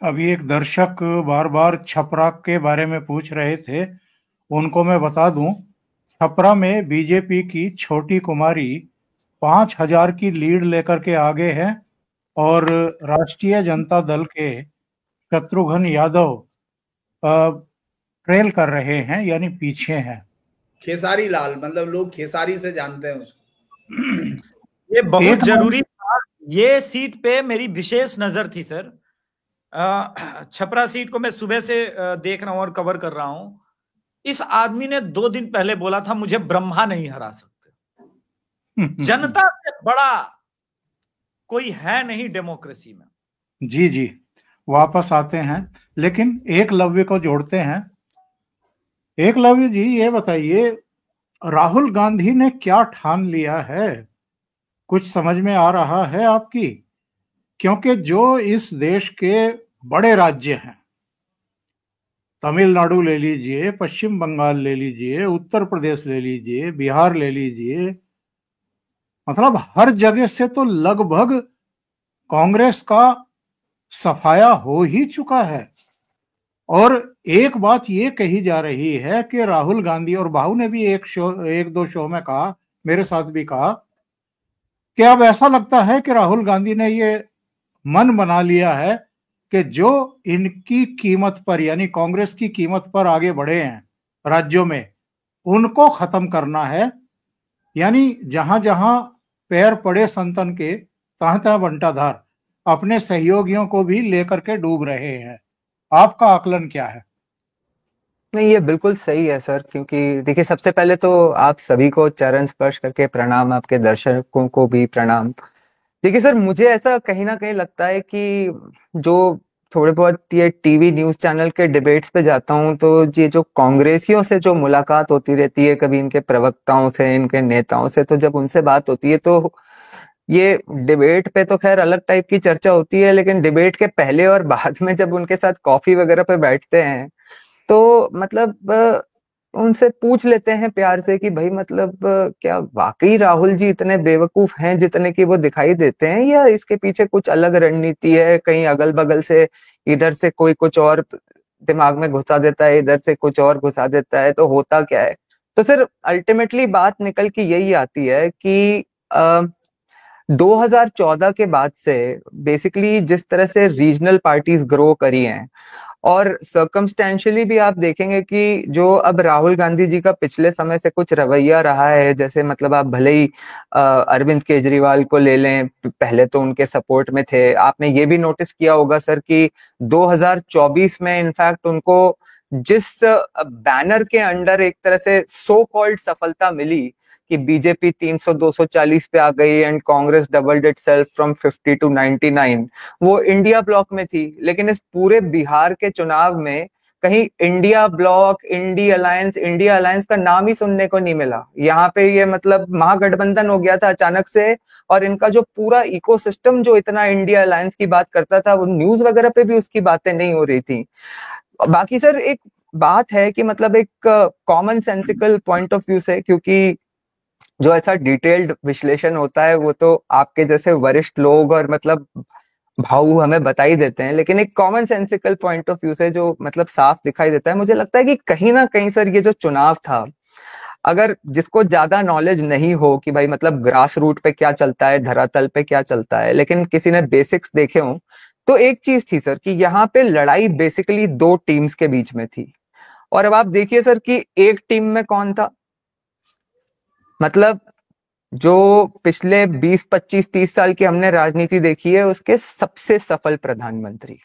है। अभी एक दर्शक बार बार छपरा के बारे में पूछ रहे थे, उनको मैं बता दूं, छपरा में बीजेपी की छोटी कुमारी 5,000 की लीड लेकर के आगे है और राष्ट्रीय जनता दल के शत्रुघ्न यादव ट्रेल कर रहे हैं, यानी पीछे हैं। खेसारी लाल, मतलब लोग खेसारी से जानते हैं उसको। ये बहुत जरूरी था। ये सीट पे मेरी विशेष नजर थी सर। छपरा सीट को मैं सुबह से देख रहा हूं और कवर कर रहा हूं। इस आदमी ने 2 दिन पहले बोला था मुझे ब्रह्मा नहीं हरा सकते। जनता से बड़ा कोई है नहीं डेमोक्रेसी में। जी जी, वापस आते हैं, लेकिन एकलव्य को जोड़ते हैं। एकलव्य जी, ये बताइए, राहुल गांधी ने क्या ठान लिया है? कुछ समझ में आ रहा है आपकी? क्योंकि जो इस देश के बड़े राज्य हैं, तमिलनाडु ले लीजिए, पश्चिम बंगाल ले लीजिए, उत्तर प्रदेश ले लीजिए, बिहार ले लीजिए, मतलब हर जगह से तो लगभग कांग्रेस का सफाया हो ही चुका है। और एक बात ये कही जा रही है कि राहुल गांधी, और बाहू ने भी एक दो शो में कहा, मेरे साथ भी कहा, कि अब ऐसा लगता है कि राहुल गांधी ने ये मन बना लिया है कि जो इनकी कीमत पर, यानी कांग्रेस की कीमत पर आगे बढ़े हैं राज्यों में, उनको खत्म करना है। यानी जहां जहां पैर पड़े संतन के, तहां तहां बंटाधार, अपने सहयोगियों को भी लेकर के डूब रहे हैं। आपका आकलन क्या है? नहीं, ये बिल्कुल सही है सर, क्योंकि देखिए सबसे पहले तो आप सभी को चरण स्पर्श करके प्रणाम, आपके दर्शकों को भी प्रणाम। देखिए सर, मुझे ऐसा कहीं ना कहीं लगता है कि जो थोड़े बहुत ये टीवी न्यूज चैनल के डिबेट्स पे जाता हूँ, तो ये जो कांग्रेसियों से जो मुलाकात होती रहती है, कभी इनके प्रवक्ताओं से, इनके नेताओं से, तो जब उनसे बात होती है तो ये डिबेट पे तो खैर अलग टाइप की चर्चा होती है, लेकिन डिबेट के पहले और बाद में जब उनके साथ कॉफी वगैरह पे बैठते हैं तो मतलब उनसे पूछ लेते हैं प्यार से कि भाई मतलब क्या वाकई राहुल जी इतने बेवकूफ हैं जितने कि वो दिखाई देते हैं, या इसके पीछे कुछ अलग रणनीति है? कहीं अगल बगल से इधर से कोई कुछ और दिमाग में घुसा देता है, इधर से कुछ और घुसा देता है, तो होता क्या है? तो सिर्फ अल्टीमेटली बात निकल के यही आती है कि 2014 के बाद से बेसिकली जिस तरह से रीजनल पार्टीज ग्रो करी हैं, और सर्कमस्टेंशियली भी आप देखेंगे कि जो अब राहुल गांधी जी का पिछले समय से कुछ रवैया रहा है, जैसे मतलब आप भले ही अरविंद केजरीवाल को ले लें, पहले तो उनके सपोर्ट में थे। आपने ये भी नोटिस किया होगा सर कि 2024 में इनफैक्ट उनको जिस बैनर के अंडर एक तरह से सो कॉल्ड सफलता मिली कि बीजेपी 300-240 पे आ गई and Congress doubled itself from 50 to 99, वो इंडिया ब्लॉक में थी। लेकिन इस पूरे बिहार के चुनाव में कहीं इंडिया ब्लॉक, इंडिया अलायंस का नाम ही सुनने को नहीं मिला। यहाँ पे ये मतलब महागठबंधन हो गया था अचानक से, और इनका जो पूरा इकोसिस्टम जो इतना इंडिया अलायंस की बात करता था, वो न्यूज वगैरह पे भी उसकी बातें नहीं हो रही थी। बाकी सर एक बात है कि मतलब एक common sensical point of view से, क्योंकि जो ऐसा डिटेल्ड विश्लेषण होता है वो तो आपके जैसे वरिष्ठ लोग और मतलब भाऊ हमें बता ही देते हैं, लेकिन एक common sensical point of view से जो मतलब साफ दिखाई देता है, मुझे लगता है कि कहीं ना कहीं सर ये जो चुनाव था, अगर जिसको ज्यादा नॉलेज नहीं हो कि भाई मतलब ग्रास रूट पे क्या चलता है, धरातल पे क्या चलता है, लेकिन किसी ने बेसिक्स देखे हो, तो एक चीज थी सर कि यहाँ पे लड़ाई बेसिकली दो टीम्स के बीच में थी। और अब आप देखिए सर कि एक टीम में कौन था, मतलब जो पिछले 20, 25, 30 साल की हमने राजनीति देखी है उसके सबसे सफल प्रधानमंत्री,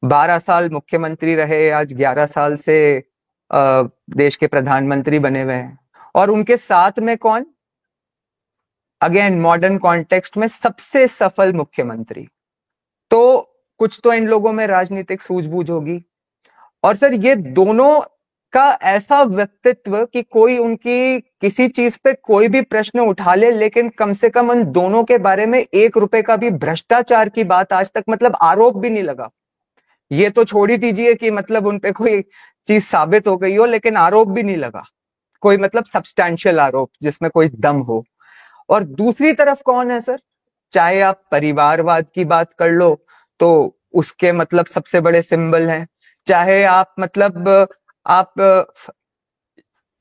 12 साल मुख्यमंत्री रहे, आज 11 साल से देश के प्रधानमंत्री बने हुए हैं। और उनके साथ में कौन, अगेन मॉडर्न कॉन्टेक्स्ट में सबसे सफल मुख्यमंत्री। तो कुछ तो इन लोगों में राजनीतिक सूझबूझ होगी। और सर ये दोनों का ऐसा व्यक्तित्व कि कोई उनकी किसी चीज पे कोई भी प्रश्न उठा ले, लेकिन कम से कम उन दोनों के बारे में 1 रुपए का भी भ्रष्टाचार की बात आज तक मतलब आरोप भी नहीं लगा। ये तो छोड़ ही दीजिए कि मतलब उनपे कोई चीज साबित हो गई हो, लेकिन आरोप भी नहीं लगा, कोई मतलब सब्सटैंशियल आरोप जिसमें कोई दम हो। और दूसरी तरफ कौन है सर, चाहे आप परिवारवाद की बात कर लो तो उसके मतलब सबसे बड़े सिंबल हैं, चाहे आप मतलब आप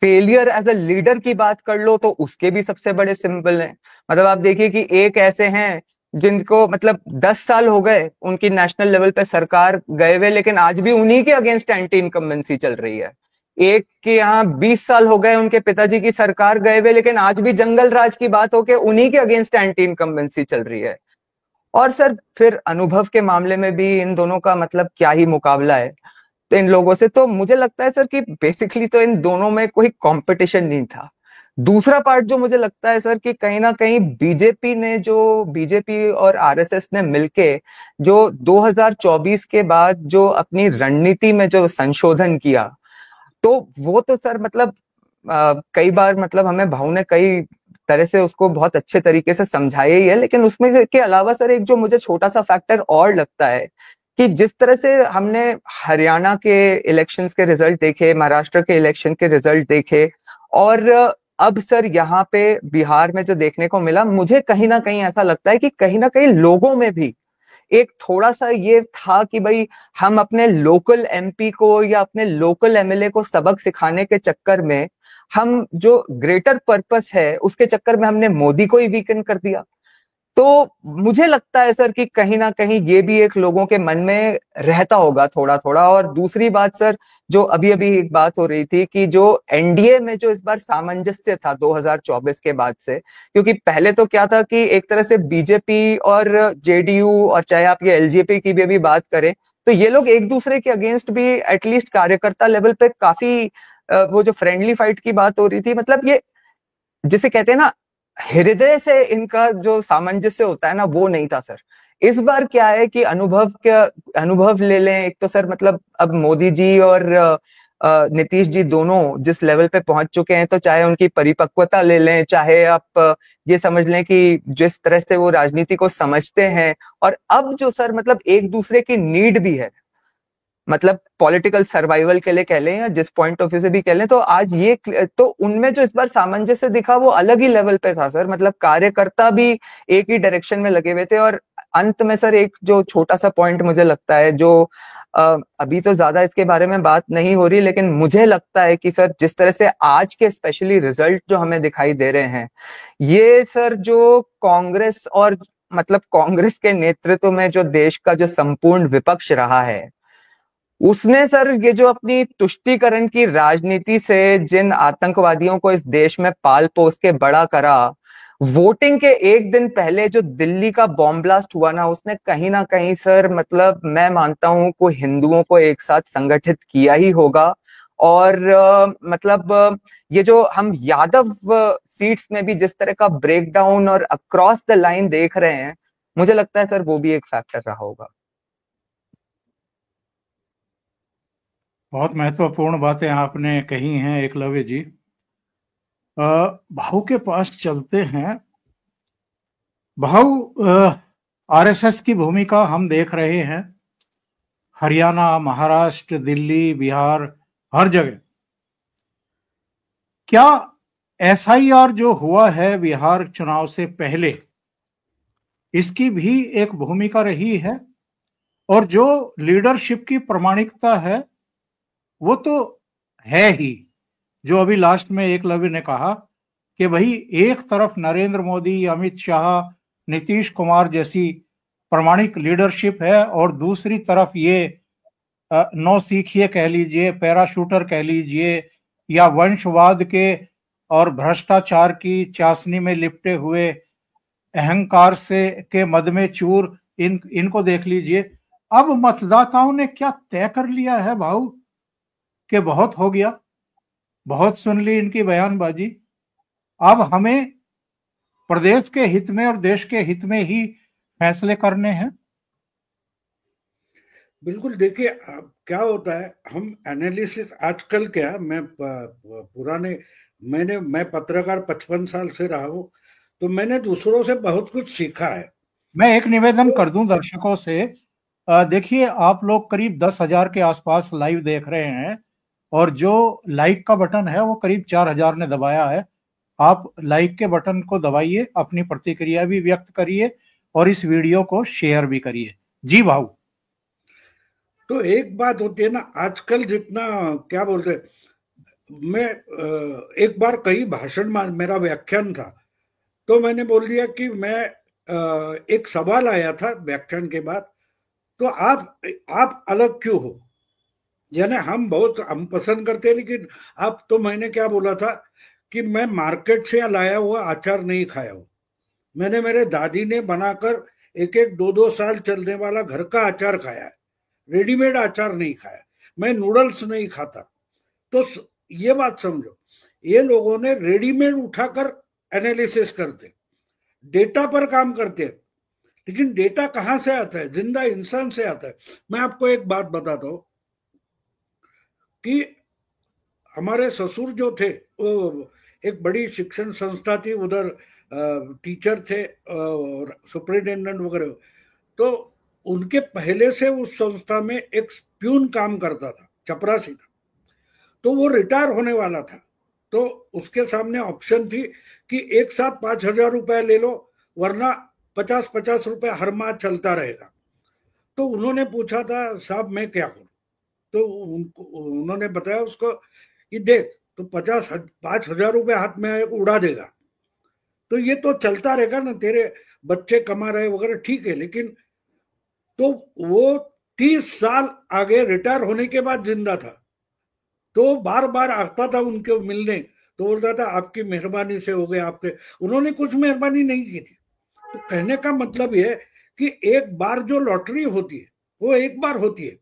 फेलियर एज अ लीडर की बात कर लो तो उसके भी सबसे बड़े सिंबल हैं। मतलब आप देखिए कि एक ऐसे हैं जिनको मतलब 10 साल हो गए उनकी नेशनल लेवल पे सरकार गए हुए, लेकिन आज भी उन्हीं के अगेंस्ट एंटी इनकम्बेंसी चल रही है। एक के यहाँ 20 साल हो गए उनके पिताजी की सरकार गए हुए, लेकिन आज भी जंगल राज की बात होके उन्हीं के अगेंस्ट एंटी इनकम्बेंसी चल रही है। और सर फिर अनुभव के मामले में भी इन दोनों का मतलब क्या ही मुकाबला है तो इन लोगों से। तो मुझे लगता है सर कि बेसिकली तो इन दोनों में कोई कंपटीशन नहीं था। दूसरा पार्ट जो मुझे लगता है सर कि कहीं ना कहीं बीजेपी और आरएसएस ने मिलके जो 2024 के बाद जो अपनी रणनीति में जो संशोधन किया, तो वो तो सर मतलब कई बार मतलब हमें भाऊ ने कई तरह से उसको बहुत अच्छे तरीके से समझाया ही है, लेकिन उसमें के अलावा सर एक जो मुझे छोटा सा फैक्टर और लगता है कि जिस तरह से हमने हरियाणा के इलेक्शंस के रिजल्ट देखे, महाराष्ट्र के इलेक्शन के रिजल्ट देखे, और अब सर यहाँ पे बिहार में जो देखने को मिला, मुझे कहीं ना कहीं ऐसा लगता है कि कहीं ना कहीं लोगों में भी एक थोड़ा सा ये था कि भाई हम अपने लोकल एमपी को या अपने लोकल एमएलए को सबक सिखाने के चक्कर में, हम जो ग्रेटर पर्पस है उसके चक्कर में हमने मोदी को ही वीकन कर दिया। तो मुझे लगता है सर कि कहीं ना कहीं ये भी एक लोगों के मन में रहता होगा थोड़ा थोड़ा। और दूसरी बात सर, जो अभी अभी एक बात हो रही थी कि जो एनडीए में जो इस बार सामंजस्य था 2024 के बाद से, क्योंकि पहले तो क्या था कि एक तरह से बीजेपी और जेडीयू और चाहे आप ये एलजेपी की भी अभी बात करें तो ये लोग एक दूसरे के अगेंस्ट भी एटलीस्ट कार्यकर्ता लेवल पे काफी वो जो फ्रेंडली फाइट की बात हो रही थी, मतलब ये जिसे कहते हैं ना हृदय से इनका जो सामंजस्य होता है ना, वो नहीं था सर। इस बार क्या है कि अनुभव ले लें, एक तो सर मतलब अब मोदी जी और नीतीश जी दोनों जिस लेवल पे पहुंच चुके हैं, तो चाहे उनकी परिपक्वता ले लें, चाहे आप ये समझ लें कि जिस तरह से वो राजनीति को समझते हैं, और अब जो सर मतलब एक दूसरे की नीड भी है, मतलब पॉलिटिकल सर्वाइवल के लिए कह लें या जिस पॉइंट ऑफ व्यू से भी कह लें, तो आज ये तो उनमें जो इस बार सामंजस्य दिखा वो अलग ही लेवल पे था सर। मतलब कार्यकर्ता भी एक ही डायरेक्शन में लगे हुए थे। और अंत में सर एक जो छोटा सा पॉइंट मुझे लगता है, जो अभी तो ज्यादा इसके बारे में बात नहीं हो रही, लेकिन मुझे लगता है कि सर जिस तरह से आज के स्पेशली रिजल्ट जो हमें दिखाई दे रहे हैं, ये सर जो कांग्रेस और मतलब कांग्रेस के नेतृत्व में जो देश का जो संपूर्ण विपक्ष रहा है, उसने सर ये जो अपनी तुष्टीकरण की राजनीति से जिन आतंकवादियों को इस देश में पाल पोस के बड़ा करा, वोटिंग के एक दिन पहले जो दिल्ली का बॉम्ब ब्लास्ट हुआ ना, उसने कहीं ना कहीं सर मतलब मैं मानता हूं को हिंदुओं को एक साथ संगठित किया ही होगा। और मतलब ये जो हम यादव सीट्स में भी जिस तरह का ब्रेकडाउन और अक्रॉस द लाइन देख रहे हैं, मुझे लगता है सर वो भी एक फैक्टर रहा होगा। बहुत महत्वपूर्ण बातें आपने कही हैं एकलव्य जी। भाऊ के पास चलते हैं। भाऊ, आरएसएस की भूमिका हम देख रहे हैं, हरियाणा, महाराष्ट्र, दिल्ली, बिहार, हर जगह। क्या एसआईआर जो हुआ है बिहार चुनाव से पहले, इसकी भी एक भूमिका रही है? और जो लीडरशिप की प्रामाणिकता है वो तो है ही, जो अभी लास्ट में एकलव्य ने कहा कि भाई एक तरफ नरेंद्र मोदी, अमित शाह, नीतीश कुमार जैसी प्रामाणिक लीडरशिप है और दूसरी तरफ ये नौसिखिए कह लीजिए, पैराशूटर कह लीजिए, या वंशवाद के और भ्रष्टाचार की चाशनी में लिपटे हुए अहंकार से के मद में चूर इनको देख लीजिए। अब मतदाताओं ने क्या तय कर लिया है भाऊ कि बहुत हो गया, बहुत सुन ली इनकी बयानबाजी, अब हमें प्रदेश के हित में और देश के हित में ही फैसले करने हैं। बिल्कुल, देखिए क्या होता है, हम एनालिसिस आजकल क्या, मैं पत्रकार 55 साल से रहा हूं, तो मैंने दूसरों से बहुत कुछ सीखा है। मैं एक निवेदन कर दूं दर्शकों से, देखिए आप लोग करीब 10,000 के आसपास लाइव देख रहे हैं और जो लाइक का बटन है वो करीब 4,000 ने दबाया है। आप लाइक के बटन को दबाइए, अपनी प्रतिक्रिया भी व्यक्त करिए और इस वीडियो को शेयर भी करिए। जी भाऊ। तो एक बात होती है ना, आजकल जितना क्या बोलते, मैं एक बार कई भाषण में मेरा व्याख्यान था, तो मैंने बोल दिया कि मैं एक सवाल आया था व्याख्यान के बाद, तो आप अलग क्यों हो, यानी हम पसंद करते हैं, लेकिन आप, तो मैंने क्या बोला था कि मैं मार्केट से लाया हुआ अचार नहीं खाया हूं, मैंने मेरे दादी ने बनाकर 1-2 साल चलने वाला घर का अचार खाया है, रेडीमेड अचार नहीं खाया, मैं नूडल्स नहीं खाता। तो ये बात समझो, ये लोगों ने रेडीमेड उठाकर एनालिसिस करते, डेटा पर काम करते, लेकिन डेटा कहां से आता है? जिंदा इंसान से आता है। मैं आपको एक बात बताता हूं कि हमारे ससुर जो थे, वो एक बड़ी शिक्षण संस्था थी, उधर टीचर थे और सुपरिटेंडेंट वगैरह, तो उनके पहले से उस संस्था में एक प्यून काम करता था, चपरासी था, तो वो रिटायर होने वाला था, तो उसके सामने ऑप्शन थी कि एक साथ 5,000 रुपए ले लो, वरना 50-50 रुपए हर माह चलता रहेगा। तो उन्होंने पूछा था, साहब मैं क्या करूं? तो उन्होंने बताया उसको कि देख, तो 5,000 रुपए हाथ में उड़ा देगा, तो ये तो चलता रहेगा ना, तेरे बच्चे कमा रहे वगैरह, ठीक है, लेकिन तो वो 30 साल आगे रिटायर होने के बाद जिंदा था, तो बार बार आता था उनको मिलने, तो बोलता था आपकी मेहरबानी से हो गए आपके, उन्होंने कुछ मेहरबानी नहीं की थी। तो कहने का मतलब ये कि एक बार जो लॉटरी होती है वो एक बार होती है।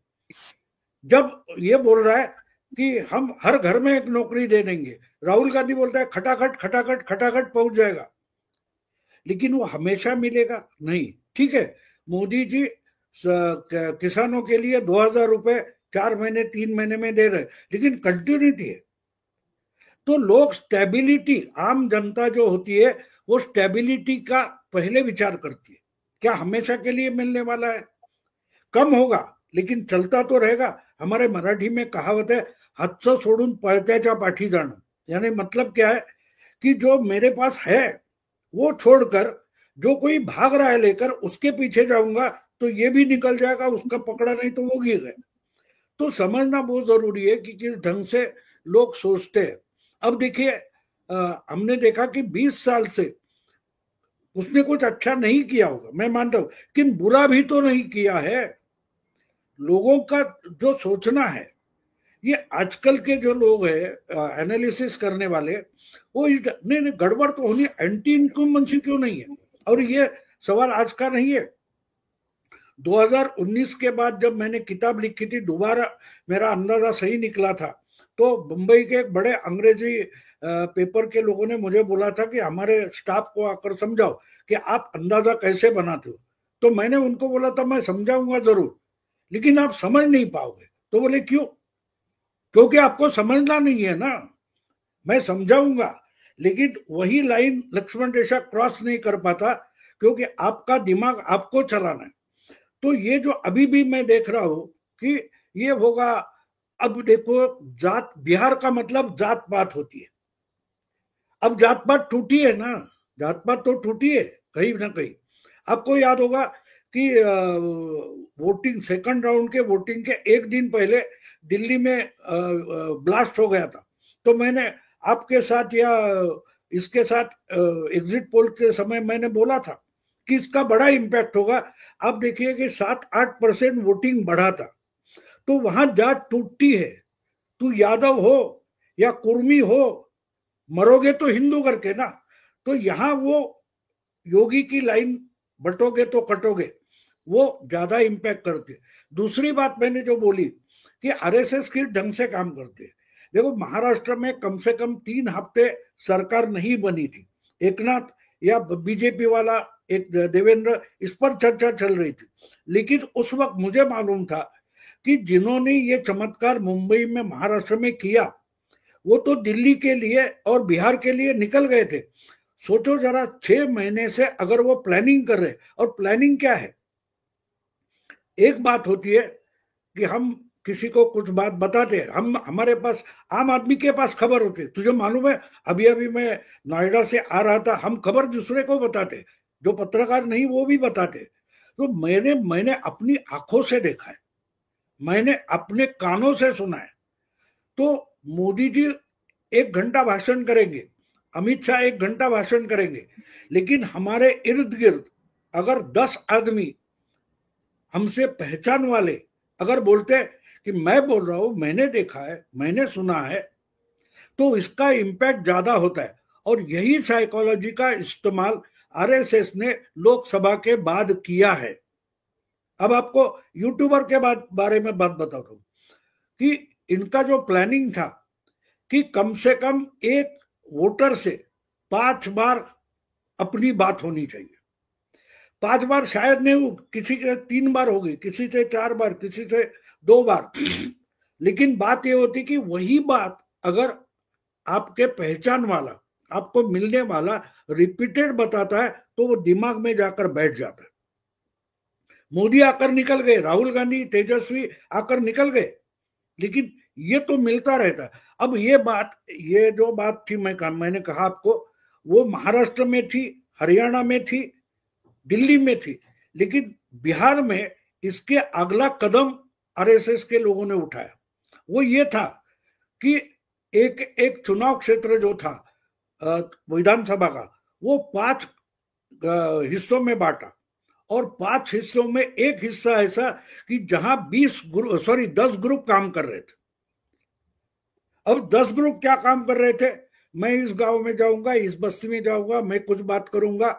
जब ये बोल रहा है कि हम हर घर में एक नौकरी दे देंगे, राहुल गांधी बोलता है खटाखट खटाखट खटाखट पहुंच जाएगा, लेकिन वो हमेशा मिलेगा नहीं। ठीक है, मोदी जी किसानों के लिए 2,000 रुपए 4 महीने 3 महीने में दे रहे, लेकिन कंटिन्यूटी है। तो लोग स्टेबिलिटी, आम जनता जो होती है वो स्टेबिलिटी का पहले विचार करती है, क्या हमेशा के लिए मिलने वाला है? कम होगा लेकिन चलता तो रहेगा। हमारे मराठी में कहावत है, हातचं सोडून पळत्याच्या पाठी जाणं, यानी मतलब क्या है कि जो मेरे पास है वो छोड़कर जो कोई भाग रहा है लेकर उसके पीछे जाऊंगा तो ये भी निकल जाएगा, उसका पकड़ा नहीं तो वो गिर गए। तो समझना बहुत जरूरी है कि किस ढंग से लोग सोचते हैं। अब देखिए, हमने देखा कि 20 साल से उसने कुछ अच्छा नहीं किया होगा, मैं मानता हूं, लेकिन बुरा भी तो नहीं किया है। लोगों का जो सोचना है, ये आजकल के जो लोग हैं एनालिसिस करने वाले, वो नहीं गड़बड़ तो होनी, एंटी इनकम्बेंसी क्यों नहीं है? और ये सवाल आज का नहीं है। 2019 के बाद जब मैंने किताब लिखी थी, दोबारा मेरा अंदाजा सही निकला था, तो मुंबई के एक बड़े अंग्रेजी पेपर के लोगों ने मुझे बोला था कि हमारे स्टाफ को आकर समझाओ कि आप अंदाजा कैसे बनाते हो। तो मैंने उनको बोला था मैं समझाऊंगा जरूर, लेकिन आप समझ नहीं पाओगे। तो बोले क्यों? क्योंकि आपको समझना नहीं है ना, मैं समझाऊंगा, लेकिन वही लाइन लक्ष्मण रेखा क्रॉस नहीं कर पाता क्योंकि आपका दिमाग आपको चलाना है। तो ये जो अभी भी मैं देख रहा हूं कि ये होगा, अब देखो जात, बिहार का मतलब जात पात होती है, अब जात पात टूटी है ना, जात पात तो टूटी है कहीं ना कहीं। आपको याद होगा कि वोटिंग, सेकंड राउंड के वोटिंग के एक दिन पहले दिल्ली में ब्लास्ट हो गया था, तो मैंने आपके साथ या इसके साथ एग्जिट पोल के समय मैंने बोला था कि इसका बड़ा इम्पैक्ट होगा। आप देखिए कि 7-8% वोटिंग बढ़ा था, तो वहां जात टूटती है। तू यादव हो या कुर्मी हो, मरोगे तो हिंदू करके ना। तो यहां वो योगी की लाइन बटोगे तो कटोगे, वो ज्यादा इम्पैक्ट करती है। दूसरी बात मैंने जो बोली कि आरएसएस किस ढंग से काम करते हैं, देखो महाराष्ट्र में कम से कम 3 हफ्ते सरकार नहीं बनी थी, एकनाथ या बीजेपी वाला एक देवेंद्र, इस पर चर्चा चल रही थी, लेकिन उस वक्त मुझे मालूम था कि जिन्होंने ये चमत्कार मुंबई में महाराष्ट्र में किया वो तो दिल्ली के लिए और बिहार के लिए निकल गए थे। सोचो जरा, 6 महीने से अगर वो प्लानिंग कर रहे, और प्लानिंग क्या है, एक बात होती है कि हम किसी को कुछ बात बताते हैं, हम हमारे पास आम आदमी के पास खबर होती है। तुझे मालूम है अभी अभी मैं नोएडा से आ रहा था, हम खबर दूसरे को बताते, जो पत्रकार नहीं वो भी बताते। तो मैंने अपनी आंखों से देखा है, मैंने अपने कानों से सुना है। तो मोदी जी 1 घंटा भाषण करेंगे, अमित शाह 1 घंटा भाषण करेंगे, लेकिन हमारे इर्द गिर्द अगर 10 आदमी हमसे पहचान वाले अगर बोलते कि मैं बोल रहा हूं, मैंने देखा है, मैंने सुना है, तो इसका इम्पैक्ट ज्यादा होता है। और यही साइकोलॉजी का इस्तेमाल आरएसएस ने लोकसभा के बाद किया है। अब आपको यूट्यूबर के बारे में बात बताता हूं कि इनका जो प्लानिंग था कि कम से कम एक वोटर से 5 बार अपनी बात होनी चाहिए। 5 बार शायद नहीं हो, किसी के 3 बार होगी, किसी से 4 बार, किसी से 2 बार, लेकिन बात ये होती कि वही बात अगर आपके पहचान वाला, आपको मिलने वाला रिपीटेड बताता है तो वो दिमाग में जाकर बैठ जाता है। मोदी आकर निकल गए, राहुल गांधी, तेजस्वी आकर निकल गए, लेकिन ये तो मिलता रहता है। अब ये जो बात थी मैंने कहा आपको, वो महाराष्ट्र में थी, हरियाणा में थी, दिल्ली में थी, लेकिन बिहार में इसके अगला कदम आरएसएस के लोगों ने उठाया। वो ये था कि एक चुनाव क्षेत्र जो था विधानसभा का, वो 5 हिस्सों में बांटा, और 5 हिस्सों में एक हिस्सा ऐसा कि जहां 10 ग्रुप काम कर रहे थे। अब 10 ग्रुप क्या काम कर रहे थे, मैं इस गांव में जाऊंगा, इस बस्ती में जाऊंगा, मैं कुछ बात करूंगा,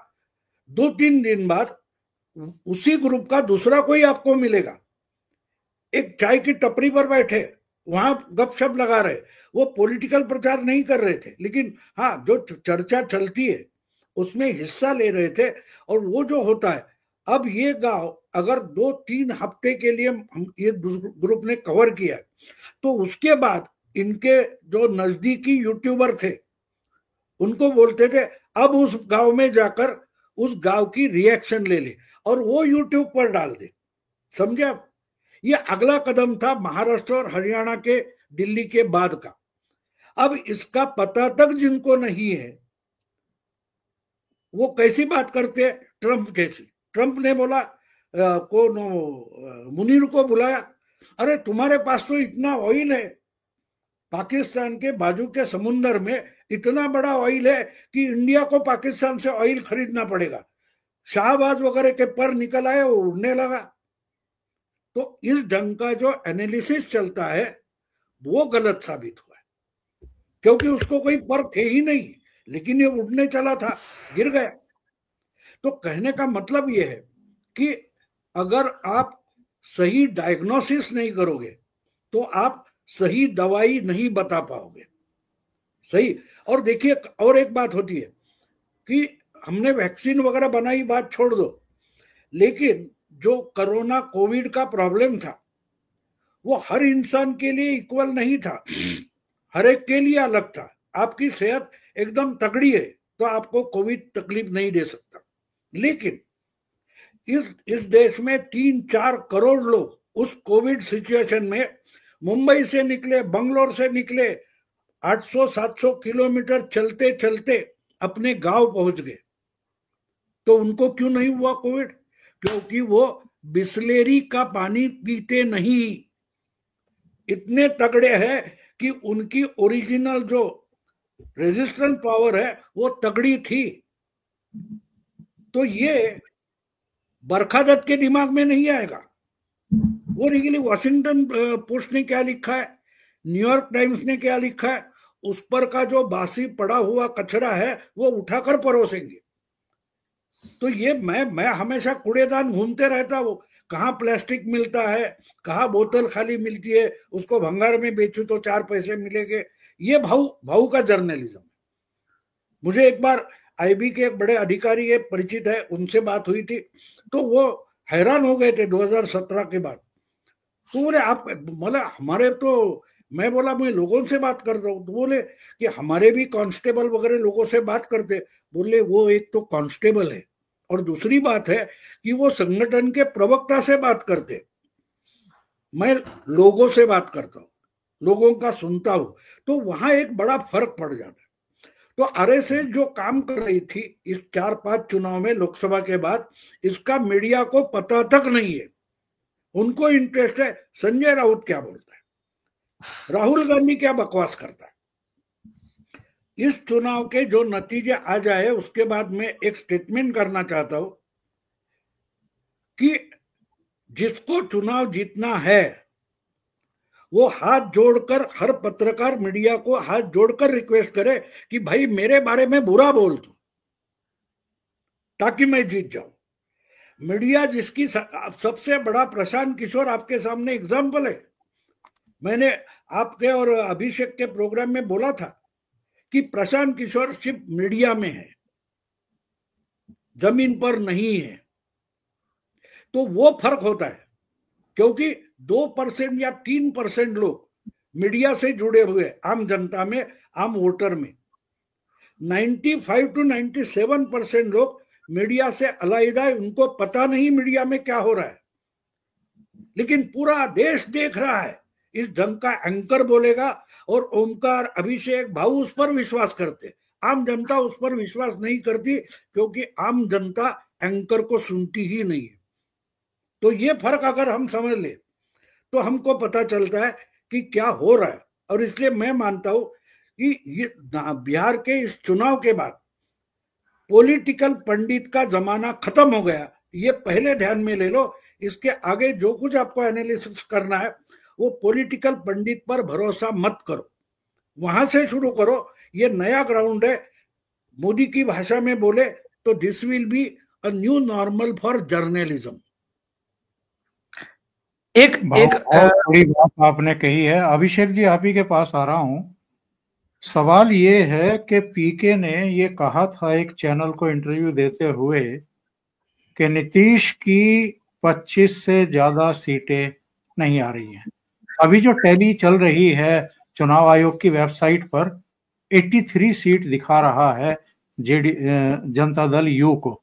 2-3 दिन बाद उसी ग्रुप का दूसरा कोई आपको मिलेगा, एक चाय की टपरी पर बैठे, वहां गपशप लगा रहे। वो पॉलिटिकल प्रचार नहीं कर रहे थे, लेकिन हाँ जो चर्चा चलती है उसमें हिस्सा ले रहे थे। और वो जो होता है, अब ये गांव अगर 2-3 हफ्ते के लिए ये ग्रुप ने कवर किया, तो उसके बाद इनके जो नजदीकी यूट्यूबर थे उनको बोलते थे अब उस गांव में जाकर उस गांव की रिएक्शन ले ले और वो यूट्यूब पर डाल दे। समझे आप? ये अगला कदम था महाराष्ट्र और हरियाणा के, दिल्ली के बाद का। अब इसका पता तक जिनको नहीं है वो कैसी बात करते हैं, ट्रंप कैसी। ट्रंप ने बोला मुनीर को बुलाया, अरे तुम्हारे पास तो इतना ऑयल है, पाकिस्तान के बाजू के समुंदर में इतना बड़ा ऑयल है कि इंडिया को पाकिस्तान से ऑयल खरीदना पड़ेगा। शाहबाज वगैरह के पर निकल आए, वो उड़ने लगा। तो इस ढंग का जो एनालिसिस चलता है वो गलत साबित हुआ है, क्योंकि उसको कोई पर थे ही नहीं, लेकिन ये उड़ने चला था, गिर गया। तो कहने का मतलब ये है कि अगर आप सही डायग्नोसिस नहीं करोगे तो आप सही दवाई नहीं बता पाओगे। सही। और देखिए, और एक बात होती है कि हमने वैक्सीन वगैरह बनाई, बात छोड़ दो, लेकिन जो कोरोना कोविड का प्रॉब्लम था वो हर इंसान के लिए इक्वल नहीं था, हर एक के लिए अलग था। आपकी सेहत एकदम तगड़ी है तो आपको कोविड तकलीफ नहीं दे सकता, लेकिन इस देश में 3-4 करोड़ लोग उस कोविड सिचुएशन में मुंबई से निकले, बंगलोर से निकले, 800-700 किलोमीटर चलते चलते अपने गांव पहुंच गए। तो उनको क्यों नहीं हुआ कोविड? क्योंकि वो बिस्लेरी का पानी पीते नहीं, इतने तगड़े हैं कि उनकी ओरिजिनल जो रेजिस्टेंस पावर है वो तगड़ी थी। तो ये बरखा दत्त के दिमाग में नहीं आएगा। वो निकली, वॉशिंगटन पोस्ट ने क्या लिखा है, न्यूयॉर्क टाइम्स ने क्या लिखा है, उस पर का जो बासी पड़ा हुआ कचरा है वो उठाकर परोसेंगे। तो ये मैं हमेशा कूड़ेदान घूमते रहता, वो कहाँ प्लास्टिक मिलता है, कहाँ बोतल खाली मिलती है, उसको भंगार में बेचू तो 4 पैसे मिलेंगे। ये भाऊ का जर्नलिज्म। मुझे एक बार आईबी के एक बड़े अधिकारी है, परिचित है, उनसे बात हुई थी, तो वो हैरान हो गए थे 2017 के बाद। तो बोले आप, मतलब हमारे तो, मैं बोला मैं लोगों से बात कर रहा हूँ, तो बोले कि हमारे भी कांस्टेबल वगैरह लोगों से बात करते। बोले वो एक तो कांस्टेबल है और दूसरी बात है कि वो संगठन के प्रवक्ता से बात करते, मैं लोगों से बात करता हूँ, लोगों का सुनता हूँ, तो वहां एक बड़ा फर्क पड़ जाता है। तो आरएसएस जो काम कर रही थी इस 4-5 चुनाव में लोकसभा के बाद, इसका मीडिया को पता तक नहीं है। उनको इंटरेस्ट है संजय राउत क्या बोलता है, राहुल गांधी क्या बकवास करता है। इस चुनाव के जो नतीजे आ जाए उसके बाद मैं एक स्टेटमेंट करना चाहता हूं कि जिसको चुनाव जीतना है वो हाथ जोड़कर, हर पत्रकार मीडिया को हाथ जोड़कर रिक्वेस्ट करे कि भाई मेरे बारे में बुरा बोल तू, ताकि मैं जीत जाऊं। मीडिया जिसकी सबसे बड़ा प्रशांत किशोर आपके सामने एग्जाम्पल है। मैंने आपके और अभिषेक के प्रोग्राम में बोला था कि प्रशांत किशोर सिर्फ मीडिया में है, जमीन पर नहीं है। तो वो फर्क होता है, क्योंकि 2% या 3% लोग मीडिया से जुड़े हुए आम जनता में, आम वोटर में, 95 to 97% लोग मीडिया से अलग है, उनको पता नहीं मीडिया में क्या हो रहा है। लेकिन पूरा देश देख रहा है, इस ढंग का एंकर बोलेगा और ओमकार, अभिषेक, भाऊ उस पर विश्वास करते, आम जनता उस पर विश्वास नहीं करती, क्योंकि आम जनता एंकर को सुनती ही नहीं है। तो ये फर्क अगर हम समझ ले तो हमको पता चलता है कि क्या हो रहा है। और इसलिए मैं मानता हूं कि ये बिहार के इस चुनाव के बाद पॉलिटिकल पंडित का जमाना खत्म हो गया, ये पहले ध्यान में ले लो। इसके आगे जो कुछ आपको एनालिसिस करना है वो पॉलिटिकल पंडित पर भरोसा मत करो, वहां से शुरू करो। ये नया ग्राउंड है। मोदी की भाषा में बोले तो this will be a new normal for journalism. एक बड़ी बात आपने कही है। अभिषेक जी, आप ही के पास आ रहा हूं। सवाल ये है कि पीके ने ये कहा था एक चैनल को इंटरव्यू देते हुए कि नीतीश की 25 से ज्यादा सीटें नहीं आ रही हैं। अभी जो टैली चल रही है चुनाव आयोग की वेबसाइट पर 83 सीट दिखा रहा है जनता दल यू को।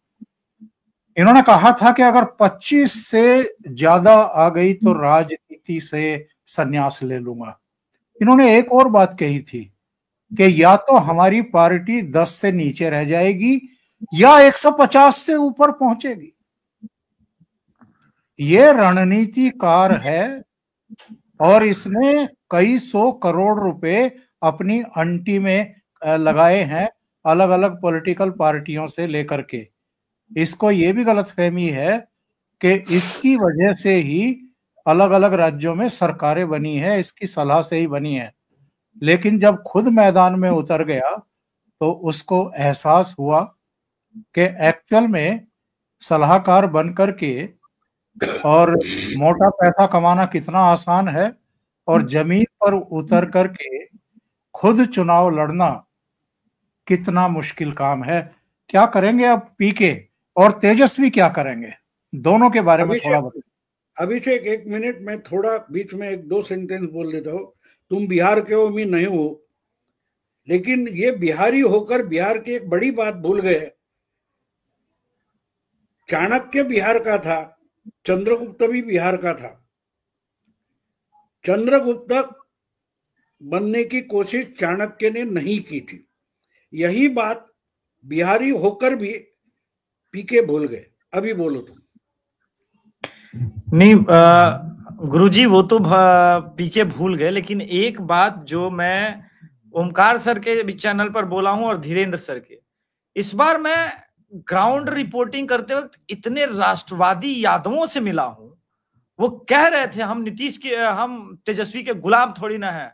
इन्होंने कहा था कि अगर 25 से ज्यादा आ गई तो राजनीति से संन्यास ले लूंगा। इन्होंने एक और बात कही थी कि या तो हमारी पार्टी 10 से नीचे रह जाएगी या 150 से ऊपर पहुंचेगी। ये रणनीतिकार है और इसने कई 100 करोड़ रुपए अपनी अंटी में लगाए हैं अलग अलग पॉलिटिकल पार्टियों से लेकर के। इसको ये भी गलतफहमी है कि इसकी वजह से ही अलग अलग राज्यों में सरकारें बनी है, इसकी सलाह से ही बनी है। लेकिन जब खुद मैदान में उतर गया तो उसको एहसास हुआ कि एक्चुअल में सलाहकार बन करके और मोटा पैसा कमाना कितना आसान है और जमीन पर उतर करके खुद चुनाव लड़ना कितना मुश्किल काम है। क्या करेंगे अब पीके और तेजस्वी, क्या करेंगे? दोनों के बारे में थोड़ा बताइए। अभिषेक, 1 मिनट में थोड़ा बीच में 1-2 सेंटेंस बोल देता हूँ। तुम बिहार के हो, मैं नहीं हो, लेकिन ये बिहारी होकर बिहार की एक बड़ी बात भूल गए। चाणक्य बिहार का था, चंद्रगुप्त भी बिहार का था। चंद्रगुप्त बनने की कोशिश चाणक्य ने नहीं की थी। यही बात बिहारी होकर भी पीके भूल गए। अभी बोलो तुम। नहीं गुरुजी, वो तो पीके भूल गए, लेकिन एक बात जो मैं ओमकार सर के भी चैनल पर बोला हूं और धीरेन्द्र सर के, इस बार मैं ग्राउंड रिपोर्टिंग करते वक्त इतने राष्ट्रवादी यादवों से मिला हूं, वो कह रहे थे हम नीतीश के, हम तेजस्वी के गुलाम थोड़ी ना है,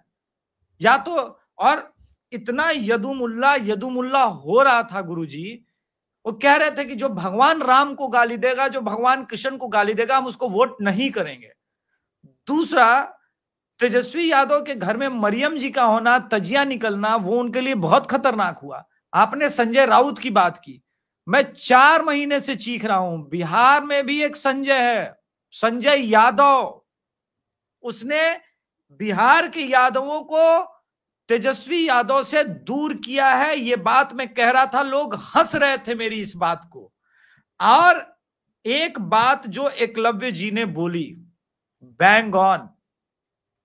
या तो, और इतना यदुमुल्ला हो रहा था गुरुजी। वो कह रहे थे कि जो भगवान राम को गाली देगा, जो भगवान कृष्ण को गाली देगा, हम उसको वोट नहीं करेंगे। दूसरा, तेजस्वी यादव के घर में मरियम जी का होना, तजिया निकलना, वो उनके लिए बहुत खतरनाक हुआ। आपने संजय राउत की बात की, मैं 4 महीने से चीख रहा हूं, बिहार में भी एक संजय है, संजय यादव। उसने बिहार के यादवों को तेजस्वी यादव से दूर किया है। ये बात मैं कह रहा था, लोग हंस रहे थे मेरी इस बात को। और एक बात जो एकलव्य जी ने बोली, बैंग ऑन,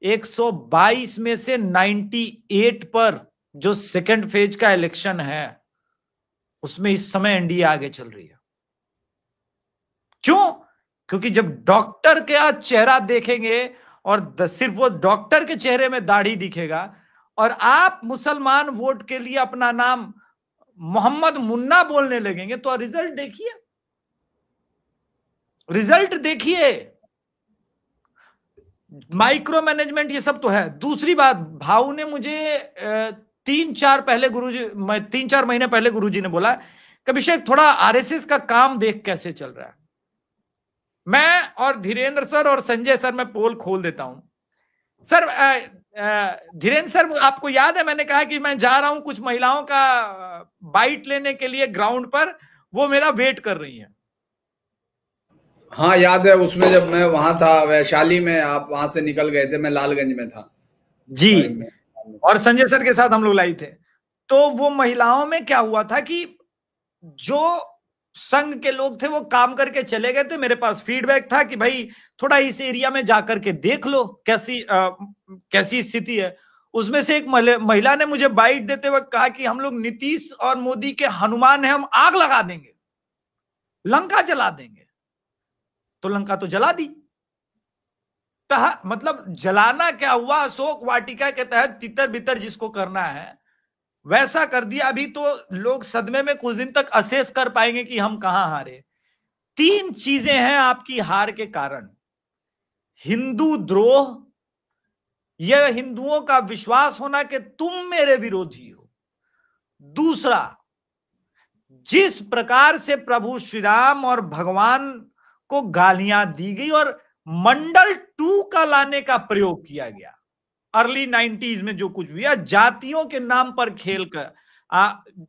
122 में से 98 पर जो सेकंड फेज का इलेक्शन है, उसमें इस समय एनडीए आगे चल रही है। क्यों? क्योंकि जब डॉक्टर का चेहरा देखेंगे और सिर्फ वो डॉक्टर के चेहरे में दाढ़ी दिखेगा, और आप मुसलमान वोट के लिए अपना नाम मोहम्मद मुन्ना बोलने लगेंगे, तो रिजल्ट देखिए, रिजल्ट देखिए। माइक्रो मैनेजमेंट ये सब तो है। दूसरी बात, भाऊ ने मुझे 3-4 महीने पहले गुरुजी ने बोला कि अभिषेक थोड़ा आरएसएस का काम देख कैसे चल रहा है। मैं और धीरेन्द्र सर और संजय सर, मैं पोल खोल देता हूं सर। धीरेन्द्र सर, आपको याद है मैंने कहा कि मैं जा रहा हूं कुछ महिलाओं का बाइट लेने के लिए ग्राउंड पर, वो मेरा वेट कर रही हैं। हाँ याद है, उसमें जब मैं वहां था वैशाली में, आप वहां से निकल गए थे, मैं लालगंज में था जी, और संजय सर के साथ हम लोग लाई थे। तो वो महिलाओं में क्या हुआ था कि जो संघ के लोग थे वो काम करके चले गए थे। मेरे पास फीडबैक था कि भाई थोड़ा इस एरिया में जाकर के देख लो कैसी स्थिति है। उसमें से एक महिला ने मुझे बाइट देते वक्त कहा कि हम लोग नीतीश और मोदी के हनुमान हैं, हम आग लगा देंगे, लंका जला देंगे। तो लंका तो जला दी। मतलब जलाना क्या हुआ, अशोक वाटिका के तहत तितर बितर जिसको करना है वैसा कर दिया। अभी तो लोग सदमे में कुछ दिन तक असेस कर पाएंगे कि हम कहां हारे। 3 चीजें हैं आपकी हार के कारण। हिंदू द्रोह, यह हिंदुओं का विश्वास होना कि तुम मेरे विरोधी हो। दूसरा, जिस प्रकार से प्रभु श्री राम और भगवान को गालियां दी गई और मंडल 2 का लाने का प्रयोग किया गया अर्ली 90s में, जो कुछ भी है जातियों के नाम पर खेल कर।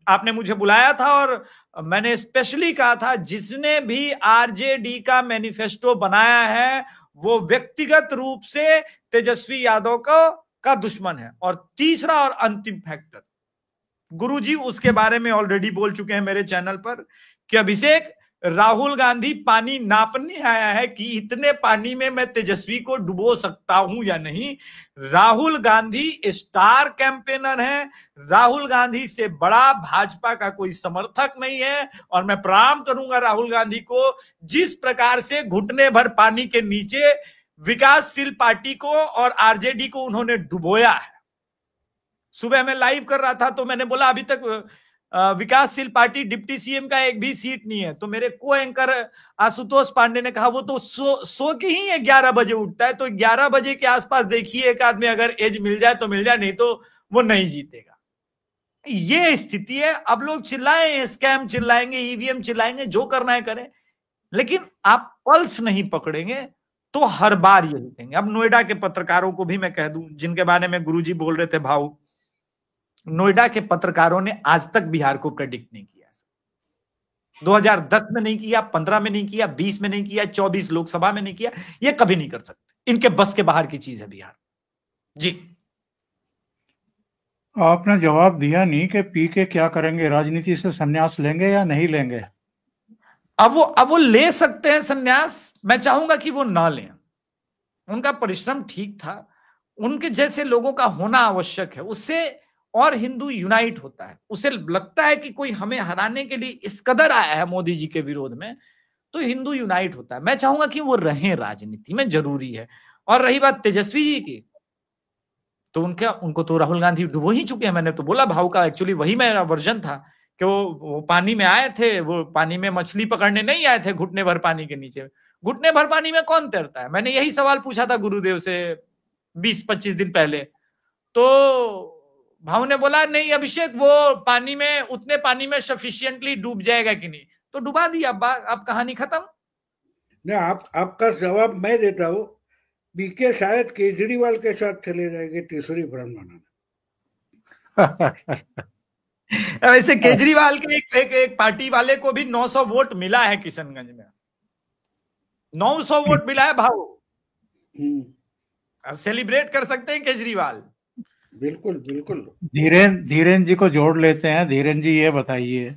आपने मुझे बुलाया था और मैंने स्पेशली कहा था, जिसने भी आरजेडी का मैनिफेस्टो बनाया है वो व्यक्तिगत रूप से तेजस्वी यादव का दुश्मन है। और तीसरा और अंतिम फैक्टर, गुरुजी उसके बारे में ऑलरेडी बोल चुके हैं मेरे चैनल पर कि अभिषेक, राहुल गांधी पानी नापने आया है कि इतने पानी में मैं तेजस्वी को डुबो सकता हूं या नहीं। राहुल गांधी स्टार कैंपेनर है, राहुल गांधी से बड़ा भाजपा का कोई समर्थक नहीं है। और मैं प्रणाम करूंगा राहुल गांधी को, जिस प्रकार से घुटने भर पानी के नीचे विकासशील पार्टी को और आरजेडी को उन्होंने डुबोया है। सुबह मैं लाइव कर रहा था तो मैंने बोला अभी तक विकासशील पार्टी डिप्टी सीएम का एक भी सीट नहीं है। तो मेरे को एंकर आशुतोष पांडे ने कहा वो तो सो के ही 11 बजे उठता है, तो 11 बजे के आसपास देखिए एक आदमी अगर एज मिल जाए तो मिल जाए, नहीं तो वो नहीं जीतेगा। ये स्थिति है। अब लोग चिल्लाएं, स्कैम चिल्लाएंगे, ईवीएम चिल्लाएंगे, जो करना है करें, लेकिन आप पल्स नहीं पकड़ेंगे तो हर बार ये जीतेंगे। अब नोएडा के पत्रकारों को भी मैं कह दूं, जिनके बारे में गुरुजी बोल रहे थे भाऊ, नोएडा के पत्रकारों ने आज तक बिहार को प्रेडिक्ट नहीं किया। 2010 में नहीं किया, 15 में नहीं किया, 20 में नहीं किया, 24 लोकसभा में नहीं किया, ये कभी नहीं कर सकते। इनके बस के बाहर की चीज है बिहार। जी आपने जवाब दिया नहीं कि पी के क्या करेंगे, राजनीति से संन्यास लेंगे या नहीं लेंगे? अब वो ले सकते हैं संन्यास, मैं चाहूंगा कि वो ना लें। उनका परिश्रम ठीक था, उनके जैसे लोगों का होना आवश्यक है, उससे और हिंदू यूनाइट होता है। उसे लगता है कि कोई हमें हराने के लिए इस कदर आया है मोदी जी के विरोध में, तो हिंदू यूनाइट होता है। मैं चाहूंगा कि वो रहें राजनीति में, जरूरी है। और रही बात तेजस्वी जी की, तो उनको तो राहुल गांधी डुबो ही चुके हैं। मैंने तो बोला भाव का, एक्चुअली वही मेरा वर्जन था कि वो पानी में आए थे, वो पानी में मछली पकड़ने नहीं आए थे घुटने भर पानी के नीचे। घुटने भर पानी में कौन तैरता है? मैंने यही सवाल पूछा था गुरुदेव से 20-25 दिन पहले, तो भाव ने बोला नहीं अभिषेक, वो पानी में, उतने पानी में सफिशिएंटली डूब जाएगा कि नहीं, तो डुबा दिया। अब कहानी खत्म। नहीं, आपका जवाब मैं देता हूँ। बीके शायद केजरीवाल के साथ चले जाएंगे तीसरी फ्रंट बनाने। वैसे केजरीवाल के एक पार्टी वाले को भी 900 वोट मिला है किशनगंज में, 900 वोट मिला है भाव। सेलिब्रेट कर सकते हैं केजरीवाल। बिल्कुल बिल्कुल। धीरेन्द्र जी को जोड़ लेते हैं। धीरेन्द्र जी, ये बताइए,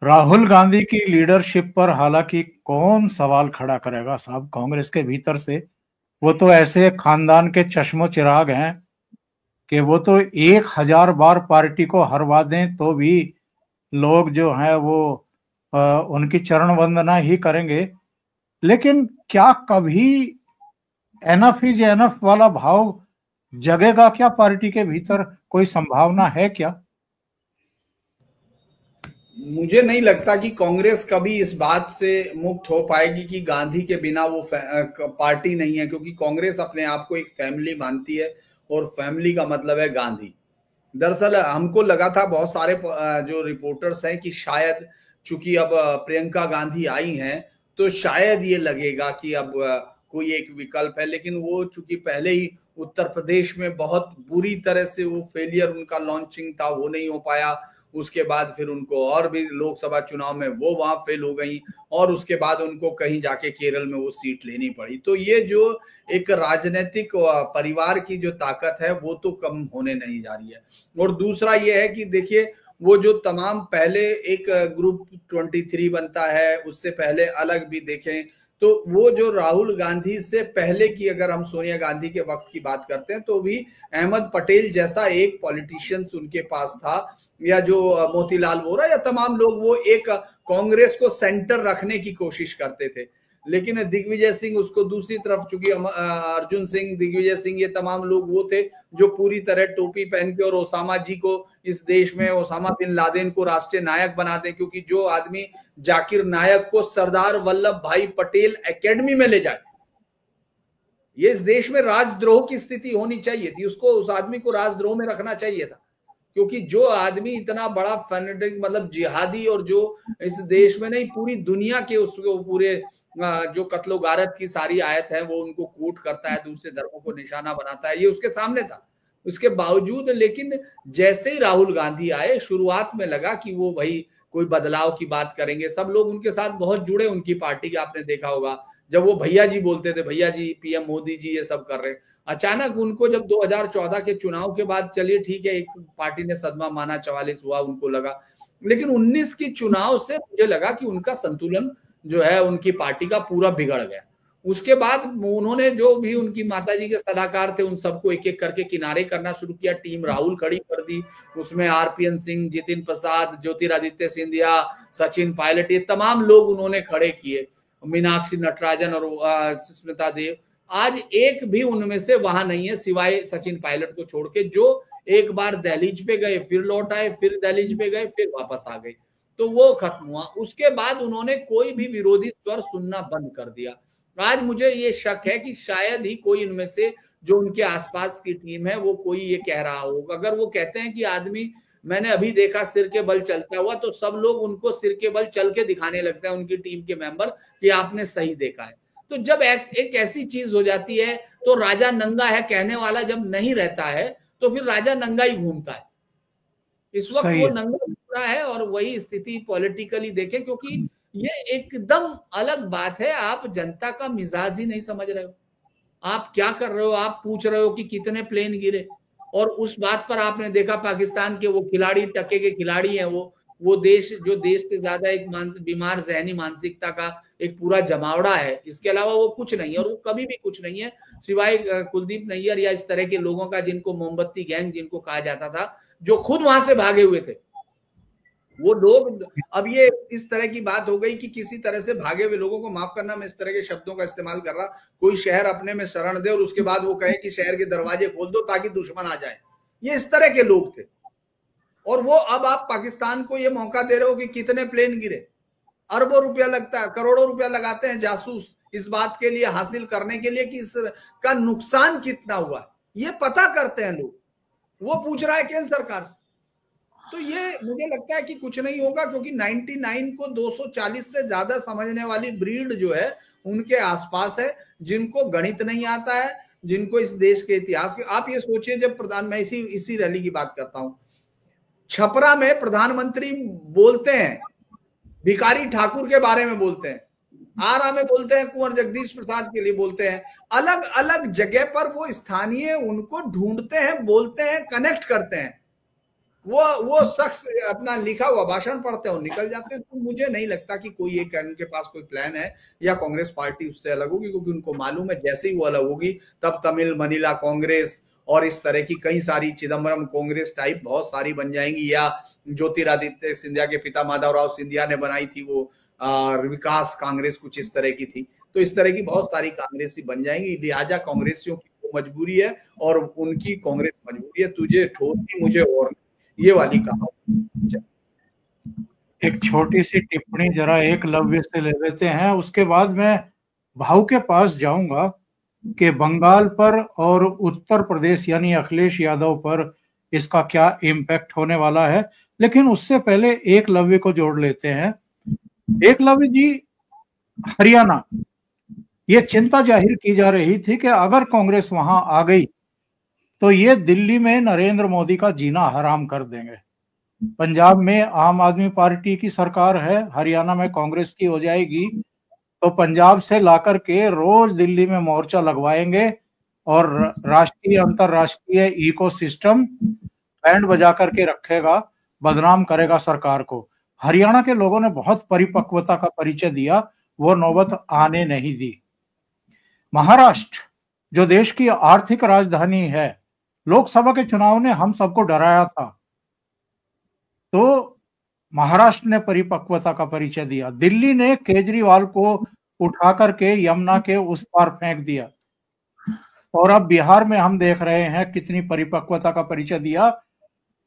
राहुल गांधी की लीडरशिप पर हालांकि कौन सवाल खड़ा करेगा साहब कांग्रेस के भीतर से? वो तो ऐसे खानदान के चश्मो चिराग हैं कि वो तो 1000 बार पार्टी को हरवा दें तो भी लोग जो हैं वो उनकी चरण वंदना ही करेंगे। लेकिन क्या कभी एनफ इज एनफ वाला भाव जगेगा क्या पार्टी के भीतर? कोई संभावना है क्या? मुझे नहीं लगता कि कांग्रेस कभी इस बात से मुक्त हो पाएगी कि गांधी के बिना वो पार्टी नहीं है, क्योंकि कांग्रेस अपने आप को एक फैमिली मानती है और फैमिली का मतलब है गांधी। दरअसल हमको लगा था, बहुत सारे जो रिपोर्टर्स हैं, कि शायद चूंकि अब प्रियंका गांधी आई हैं तो शायद ये लगेगा कि अब कोई एक विकल्प है, लेकिन वो चूंकि पहले ही उत्तर प्रदेश में बहुत बुरी तरह से वो फेलियर उनका लॉन्चिंग था, वो नहीं हो पाया। उसके बाद फिर उनको और भी लोकसभा चुनाव में वो वहां फेल हो गई, और उसके बाद उनको कहीं जाके केरल में वो सीट लेनी पड़ी। तो ये जो एक राजनीतिक परिवार की जो ताकत है वो तो कम होने नहीं जा रही है। और दूसरा ये है कि देखिए, वो जो तमाम पहले एक ग्रुप 23 बनता है, उससे पहले अलग भी देखें तो वो जो राहुल गांधी से पहले की, अगर हम सोनिया गांधी के वक्त की बात करते हैं, तो भी अहमद पटेल जैसा एक पॉलिटिशियंस उनके पास था, या जो मोतीलाल वोरा, या तमाम लोग, वो एक कांग्रेस को सेंटर रखने की कोशिश करते थे। लेकिन दिग्विजय सिंह उसको दूसरी तरफ, चूंकि अर्जुन सिंह, दिग्विजय सिंह, ये तमाम लोग वो थे जो पूरी तरह टोपी पहन के और ओसामा जी को इस देश में, ओसामा बिन लादेन को राष्ट्रीय नायक बना दें। क्योंकि जो आदमी जाकिर नायक को सरदार वल्लभ भाई पटेल एकेडमी में ले जाए, ये इस देश में राजद्रोह की स्थिति होनी चाहिए थी। उसको, उस आदमी को राजद्रोह में रखना चाहिए था, क्योंकि जो आदमी इतना बड़ा फैनेटिक, मतलब जिहादी, और जो इस देश में नहीं पूरी दुनिया के उसको पूरे जो कत्लो गारत की सारी आयत है वो उनको कोट करता है, दूसरे धर्मों को निशाना बनाता है, ये उसके सामने था। उसके बावजूद, लेकिन जैसे ही राहुल गांधी आए, शुरुआत में लगा कि वो भाई कोई बदलाव की बात करेंगे, सब लोग उनके साथ बहुत जुड़े, उनकी पार्टी के, आपने देखा होगा जब वो भैया जी बोलते थे, भैया जी, पीएम मोदी जी, ये सब कर रहे हैं। अचानक उनको जब 2014 के चुनाव के बाद, चलिए ठीक है, एक पार्टी ने सदमा माना, 44 हुआ, उनको लगा, लेकिन 19 की चुनाव से मुझे लगा कि उनका संतुलन जो है उनकी पार्टी का पूरा बिगड़ गया। उसके बाद उन्होंने जो भी उनकी माताजी के सलाहकार थे उन सबको एक एक करके किनारे करना शुरू किया, टीम राहुल खड़ी कर दी, उसमें आरपीएन सिंह, जितिन प्रसाद, ज्योतिरादित्य सिंधिया, सचिन पायलट, ये तमाम लोग उन्होंने खड़े किए, मीनाक्षी नटराजन और स्मिता देव। आज एक भी उनमें से वहां नहीं है सिवाय सचिन पायलट को छोड़ के, जो एक बार दहलीज पे गए, फिर लौट आए, फिर दहलीज पे गए, फिर वापस आ गए, तो वो खत्म हुआ। उसके बाद उन्होंने कोई भी विरोधी स्वर सुनना बंद कर दिया। आज मुझे ये शक है कि शायद ही कोई इनमें से, जो उनके आसपास की टीम है, वो कोई ये कह रहा होगा। अगर वो कहते हैं कि आदमी, मैंने अभी देखा सिर के बल चलता हुआ, तो सब लोग उनको सिर के बल चल के दिखाने लगते हैं, उनकी टीम के मेंबर, कि आपने सही देखा है। तो जब एक ऐसी चीज हो जाती है, तो राजा नंगा है कहने वाला जब नहीं रहता है, तो फिर राजा नंगा ही घूमता है। इस वक्त वो नंगा रहा है और वही स्थिति पॉलिटिकली देखें, क्योंकि ये एकदम अलग बात है। आप जनता का मिजाज ही नहीं समझ रहे हो। आप क्या कर रहे हो? आप पूछ रहे हो कि कितने प्लेन गिरे, और उस बात पर आपने देखा पाकिस्तान के वो खिलाड़ी, टके के खिलाड़ी हैं, वो देश जो देश से ज्यादा एक बीमार जहनी मानसिकता का एक पूरा जमावड़ा है, इसके अलावा वो कुछ नहीं है, और वो कभी भी कुछ नहीं है सिवाय कुलदीप नैयर या इस तरह के लोगों का, जिनको मोमबत्ती गैंग जिनको कहा जाता था, जो खुद वहां से भागे हुए थे। वो लोग, अब ये इस तरह की बात हो गई कि किसी तरह से भागे हुए लोगों को, माफ करना मैं इस तरह के शब्दों का इस्तेमाल कर रहा, कोई शहर अपने में शरण दे और उसके बाद वो कहे कि शहर के दरवाजे खोल दो ताकि दुश्मन आ जाए, ये इस तरह के लोग थे। और वो अब आप पाकिस्तान को ये मौका दे रहे हो कि कितने प्लेन गिरे, अरबों रुपया लगता है, करोड़ों रुपया लगाते हैं जासूस इस बात के लिए, हासिल करने के लिए कि इसका नुकसान कितना हुआ, ये पता करते हैं लोग। वो पूछ रहा है केंद्र सरकार से। तो ये मुझे लगता है कि कुछ नहीं होगा, क्योंकि 99 को 240 से ज्यादा समझने वाली ब्रीड जो है उनके आसपास है, जिनको गणित नहीं आता है, जिनको इस देश के इतिहास के, आप ये सोचिए जब मैं इसी रैली की बात करता हूं, छपरा में प्रधानमंत्री बोलते हैं, भिखारी ठाकुर के बारे में बोलते हैं, आरा में बोलते हैं, कुंवर जगदीश प्रसाद के लिए बोलते हैं, अलग अलग जगह पर वो स्थानीय उनको ढूंढते हैं, बोलते हैं, कनेक्ट करते हैं। वो शख्स अपना लिखा हुआ भाषण पढ़ते हैं और निकल जाते हैं। तो मुझे नहीं लगता कि कोई एक उनके पास कोई प्लान है या कांग्रेस पार्टी उससे अलग होगी, क्योंकि उनको मालूम है जैसे ही वो अलग होगी तब तमिल मनीला कांग्रेस और इस तरह की कई सारी चिदम्बरम कांग्रेस टाइप बहुत सारी बन जाएंगी, या ज्योतिरादित्य सिंधिया के पिता माधवराव सिंधिया ने बनाई थी वो विकास कांग्रेस, कुछ इस तरह की थी। तो इस तरह की बहुत सारी कांग्रेसी बन जाएंगी। लिहाजा कांग्रेसियों की मजबूरी है और उनकी कांग्रेस मजबूरी है, तुझे ठोकी मुझे और, ये वाली कहावत। एक छोटी सी टिप्पणी जरा एकलव्य से ले लेते हैं, उसके बाद मैं भाऊ के पास जाऊंगा कि बंगाल पर और उत्तर प्रदेश यानी अखिलेश यादव पर इसका क्या इम्पैक्ट होने वाला है। लेकिन उससे पहले एकलव्य को जोड़ लेते हैं। एकलव्य जी, हरियाणा, ये चिंता जाहिर की जा रही थी कि अगर कांग्रेस वहां आ गई तो ये दिल्ली में नरेंद्र मोदी का जीना हराम कर देंगे। पंजाब में आम आदमी पार्टी की सरकार है, हरियाणा में कांग्रेस की हो जाएगी, तो पंजाब से लाकर के रोज दिल्ली में मोर्चा लगवाएंगे और राष्ट्रीय अंतरराष्ट्रीय इकोसिस्टम बैंड बजा करके रखेगा, बदनाम करेगा सरकार को। हरियाणा के लोगों ने बहुत परिपक्वता का परिचय दिया, वो नौबत आने नहीं दी। महाराष्ट्र जो देश की आर्थिक राजधानी है, लोकसभा के चुनाव ने हम सबको डराया था, तो महाराष्ट्र ने परिपक्वता का परिचय दिया। दिल्ली ने केजरीवाल को उठा करके यमुना के उस पार फेंक दिया, और अब बिहार में हम देख रहे हैं कितनी परिपक्वता का परिचय दिया।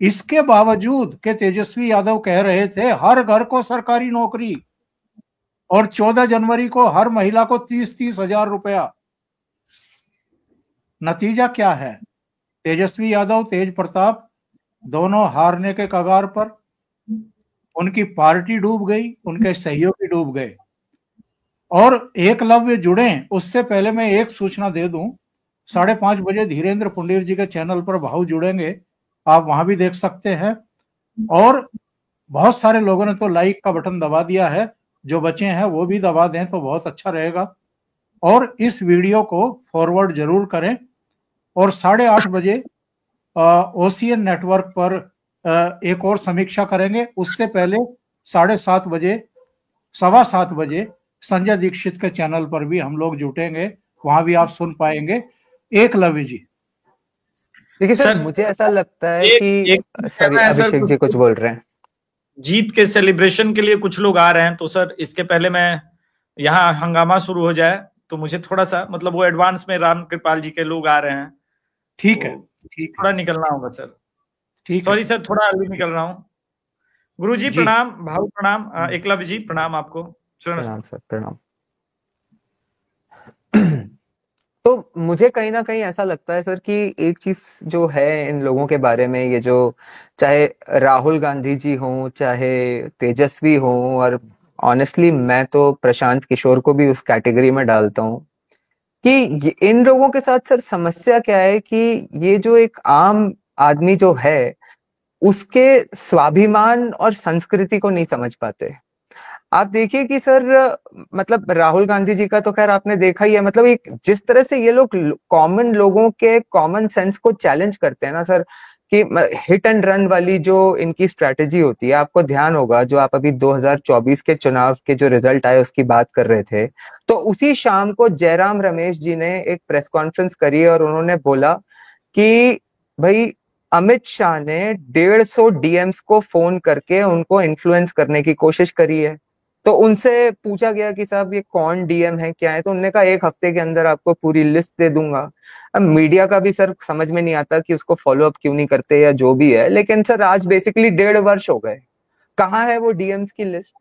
इसके बावजूद के तेजस्वी यादव कह रहे थे हर घर को सरकारी नौकरी, और 14 जनवरी को हर महिला को 30-30 हजार रुपया। नतीजा क्या है? तेजस्वी यादव, तेज प्रताप दोनों हारने के कगार पर, उनकी पार्टी डूब गई, उनके सहयोगी डूब गए। और एकलव्य जुड़े उससे पहले मैं एक सूचना दे दूं, 5:30 बजे धीरेन्द्र पुंडीर जी के चैनल पर भाऊ जुड़ेंगे, आप वहां भी देख सकते हैं। और बहुत सारे लोगों ने तो लाइक का बटन दबा दिया है, जो बचे हैं वो भी दबा दें तो बहुत अच्छा रहेगा। और इस वीडियो को फॉरवर्ड जरूर करें। और 8:30 बजे ओसीएन नेटवर्क पर एक और समीक्षा करेंगे। उससे पहले 7:30 बजे, 7:15 बजे संजय दीक्षित के चैनल पर भी हम लोग जुटेंगे, वहां भी आप सुन पाएंगे। एकलव्य जी। देखिए सर, मुझे ऐसा लगता है कि सर अभिषेक जी कुछ बोल रहे हैं। जीत के सेलिब्रेशन के लिए कुछ लोग आ रहे हैं, तो सर इसके पहले मैं यहाँ हंगामा शुरू हो जाए तो मुझे थोड़ा सा, मतलब वो एडवांस में राम कृपाल जी के लोग आ रहे हैं। ठीक है, ठीक, थोड़ा निकलना होगा सर। ठीक, सॉरी सर, थोड़ा अभी निकल रहा हूँ। गुरु जी प्रणाम, भाऊ प्रणाम, एकलव्य जी प्रणाम आपको। प्रणाम सर, प्रणाम। तो मुझे कहीं ना कहीं ऐसा लगता है सर कि एक चीज जो है इन लोगों के बारे में, ये जो चाहे राहुल गांधी जी हों, चाहे तेजस्वी हों, और ऑनेस्टली मैं तो प्रशांत किशोर को भी उस कैटेगरी में डालता हूँ, कि इन लोगों के साथ सर समस्या क्या है कि ये जो एक आम आदमी जो है उसके स्वाभिमान और संस्कृति को नहीं समझ पाते। आप देखिए कि सर मतलब राहुल गांधी जी का तो खैर आपने देखा ही है, मतलब एक जिस तरह से ये लोग कॉमन लोगों के कॉमन सेंस को चैलेंज करते हैं ना सर, कि हिट एंड रन वाली जो इनकी स्ट्रेटेजी होती है, आपको ध्यान होगा जो आप अभी 2024 के चुनाव के जो रिजल्ट आए उसकी बात कर रहे थे, तो उसी शाम को जयराम रमेश जी ने एक प्रेस कॉन्फ्रेंस करी और उन्होंने बोला कि भाई अमित शाह ने 150 डीएम्स को फोन करके उनको इन्फ्लुएंस करने की कोशिश करी है। तो उनसे पूछा गया कि साहब ये कौन डीएम है, क्या है, तो उन्होंने कहा 1 हफ्ते के अंदर आपको पूरी लिस्ट दे दूंगा। अब मीडिया का भी सर समझ में नहीं आता कि उसको फॉलो अप क्यों नहीं करते या जो भी है, लेकिन सर आज बेसिकली 1.5 वर्ष हो गए, कहाँ है वो डीएम्स की लिस्ट।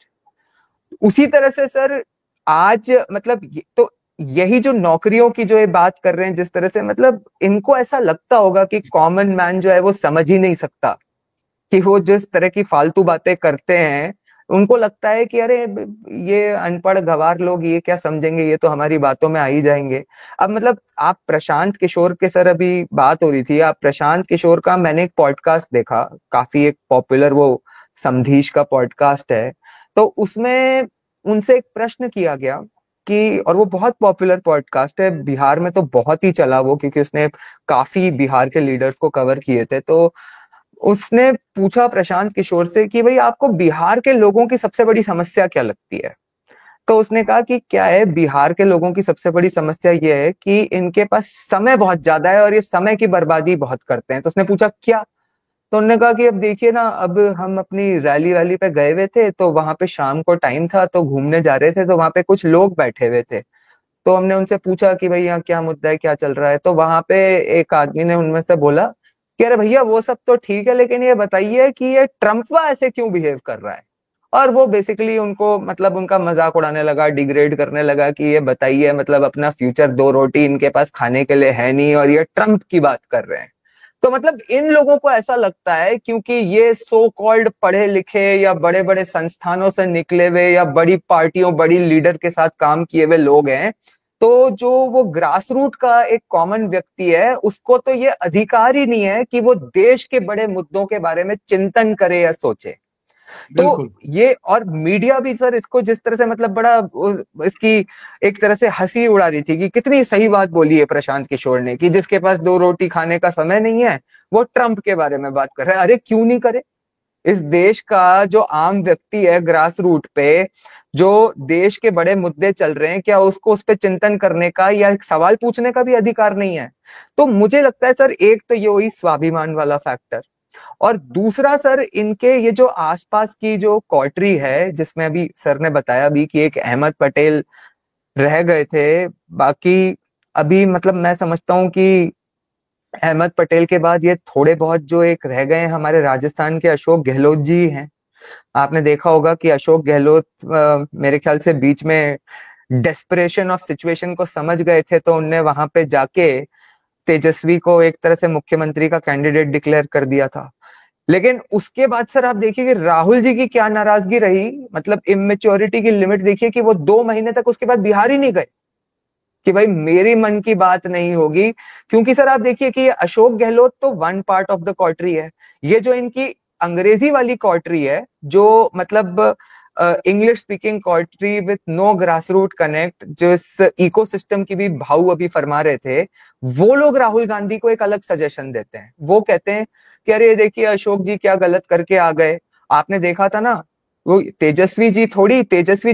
उसी तरह से सर आज मतलब तो यही जो नौकरियों की जो ये बात कर रहे हैं जिस तरह से, मतलब इनको ऐसा लगता होगा कि कॉमन मैन जो है वो समझ ही नहीं सकता कि वो जिस तरह की फालतू बातें करते हैं, उनको लगता है कि अरे ये अनपढ़ गवार लोग ये क्या समझेंगे, ये तो हमारी बातों में आ ही जाएंगे। अब मतलब आप प्रशांत किशोर के सर अभी बात हो रही थी, आप प्रशांत किशोर का मैंने एक पॉडकास्ट देखा, काफी एक पॉपुलर वो समधीश का पॉडकास्ट है, तो उसमें उनसे एक प्रश्न किया गया कि, और वो बहुत पॉपुलर पॉडकास्ट है, बिहार में तो बहुत ही चला वो, क्योंकि उसने काफी बिहार के लीडर्स को कवर किए थे। तो उसने पूछा प्रशांत किशोर से कि भाई आपको बिहार के लोगों की सबसे बड़ी समस्या क्या लगती है। तो उसने कहा कि क्या है, बिहार के लोगों की सबसे बड़ी समस्या ये है कि इनके पास समय बहुत ज्यादा है और ये समय की बर्बादी बहुत करते हैं। तो उसने पूछा क्या, तो उन्होंने कहा कि अब देखिए ना, अब हम अपनी रैली वैली पे गए हुए थे, तो वहां पे शाम को टाइम था, तो घूमने जा रहे थे, तो वहां पे कुछ लोग बैठे हुए थे, तो हमने उनसे पूछा कि भाई यहाँ क्या मुद्दा है, क्या चल रहा है। तो वहां पे एक आदमी ने उनमें से बोला कि अरे भैया वो सब तो ठीक है, लेकिन ये बताइए कि ये ट्रम्प ऐसे क्यों बिहेव कर रहा है। और वो बेसिकली उनको मतलब उनका मजाक उड़ाने लगा, डिग्रेड करने लगा कि ये बताइए मतलब अपना फ्यूचर 2 रोटी इनके पास खाने के लिए है नहीं और ये ट्रम्प की बात कर रहे हैं। तो मतलब इन लोगों को ऐसा लगता है क्योंकि ये सो कॉल्ड पढ़े लिखे या बड़े बड़े संस्थानों से निकले हुए या बड़ी पार्टियों बड़ी लीडर के साथ काम किए हुए लोग हैं, तो जो वो ग्रास रूट का एक कॉमन व्यक्ति है उसको तो ये अधिकार ही नहीं है कि वो देश के बड़े मुद्दों के बारे में चिंतन करे या सोचे। तो ये, और मीडिया भी सर इसको जिस तरह से मतलब बड़ा इसकी एक तरह से हंसी उड़ा रही थी कि कितनी सही बात बोली है प्रशांत किशोर ने कि जिसके पास 2 रोटी खाने का समय नहीं है वो ट्रंप के बारे में बात कर रहा है। अरे क्यों नहीं करे, इस देश का जो आम व्यक्ति है ग्रास रूट पे, जो देश के बड़े मुद्दे चल रहे हैं, क्या उसको उस पर चिंतन करने का या एक सवाल पूछने का भी अधिकार नहीं है। तो मुझे लगता है सर एक तो ये वही स्वाभिमान वाला फैक्टर, और दूसरा सर इनके ये जो आसपास की जो कॉटरी है, जिसमें अभी सर ने बताया भी कि एक अहमद पटेल रह गए थे, बाकी अभी मतलब मैं समझता हूं कि अहमद पटेल के बाद ये थोड़े बहुत जो एक रह गए हैं हमारे राजस्थान के अशोक गहलोत जी हैं। आपने देखा होगा कि अशोक गहलोत मेरे ख्याल से बीच में डेस्परेशन ऑफ सिचुएशन को समझ गए थे, तो उनने वहां पे जाके तेजस्वी को एक तरह से मुख्यमंत्री का कैंडिडेट डिक्लेयर कर दिया था। लेकिन उसके बाद सर आप देखिए कि राहुल जी की क्या नाराजगी रही, मतलब इमेच्योरिटी की लिमिट देखिए कि वो 2 महीने तक उसके बाद बिहार ही नहीं गए कि भाई मेरी मन की बात नहीं होगी। क्योंकि सर आप देखिए कि अशोक गहलोत तो one part of the coterie है, ये जो इनकी अंग्रेजी वाली कॉटरी है, जो मतलब English speaking coterie with no grass root connect, जो इस इकोसिस्टम की भी भाऊ अभी फरमा रहे थे, वो लोग राहुल गांधी को एक अलग सजेशन देते हैं। वो कहते हैं कि अरे देखिए अशोक जी क्या गलत करके आ गए, आपने देखा था ना वो तेजस्वी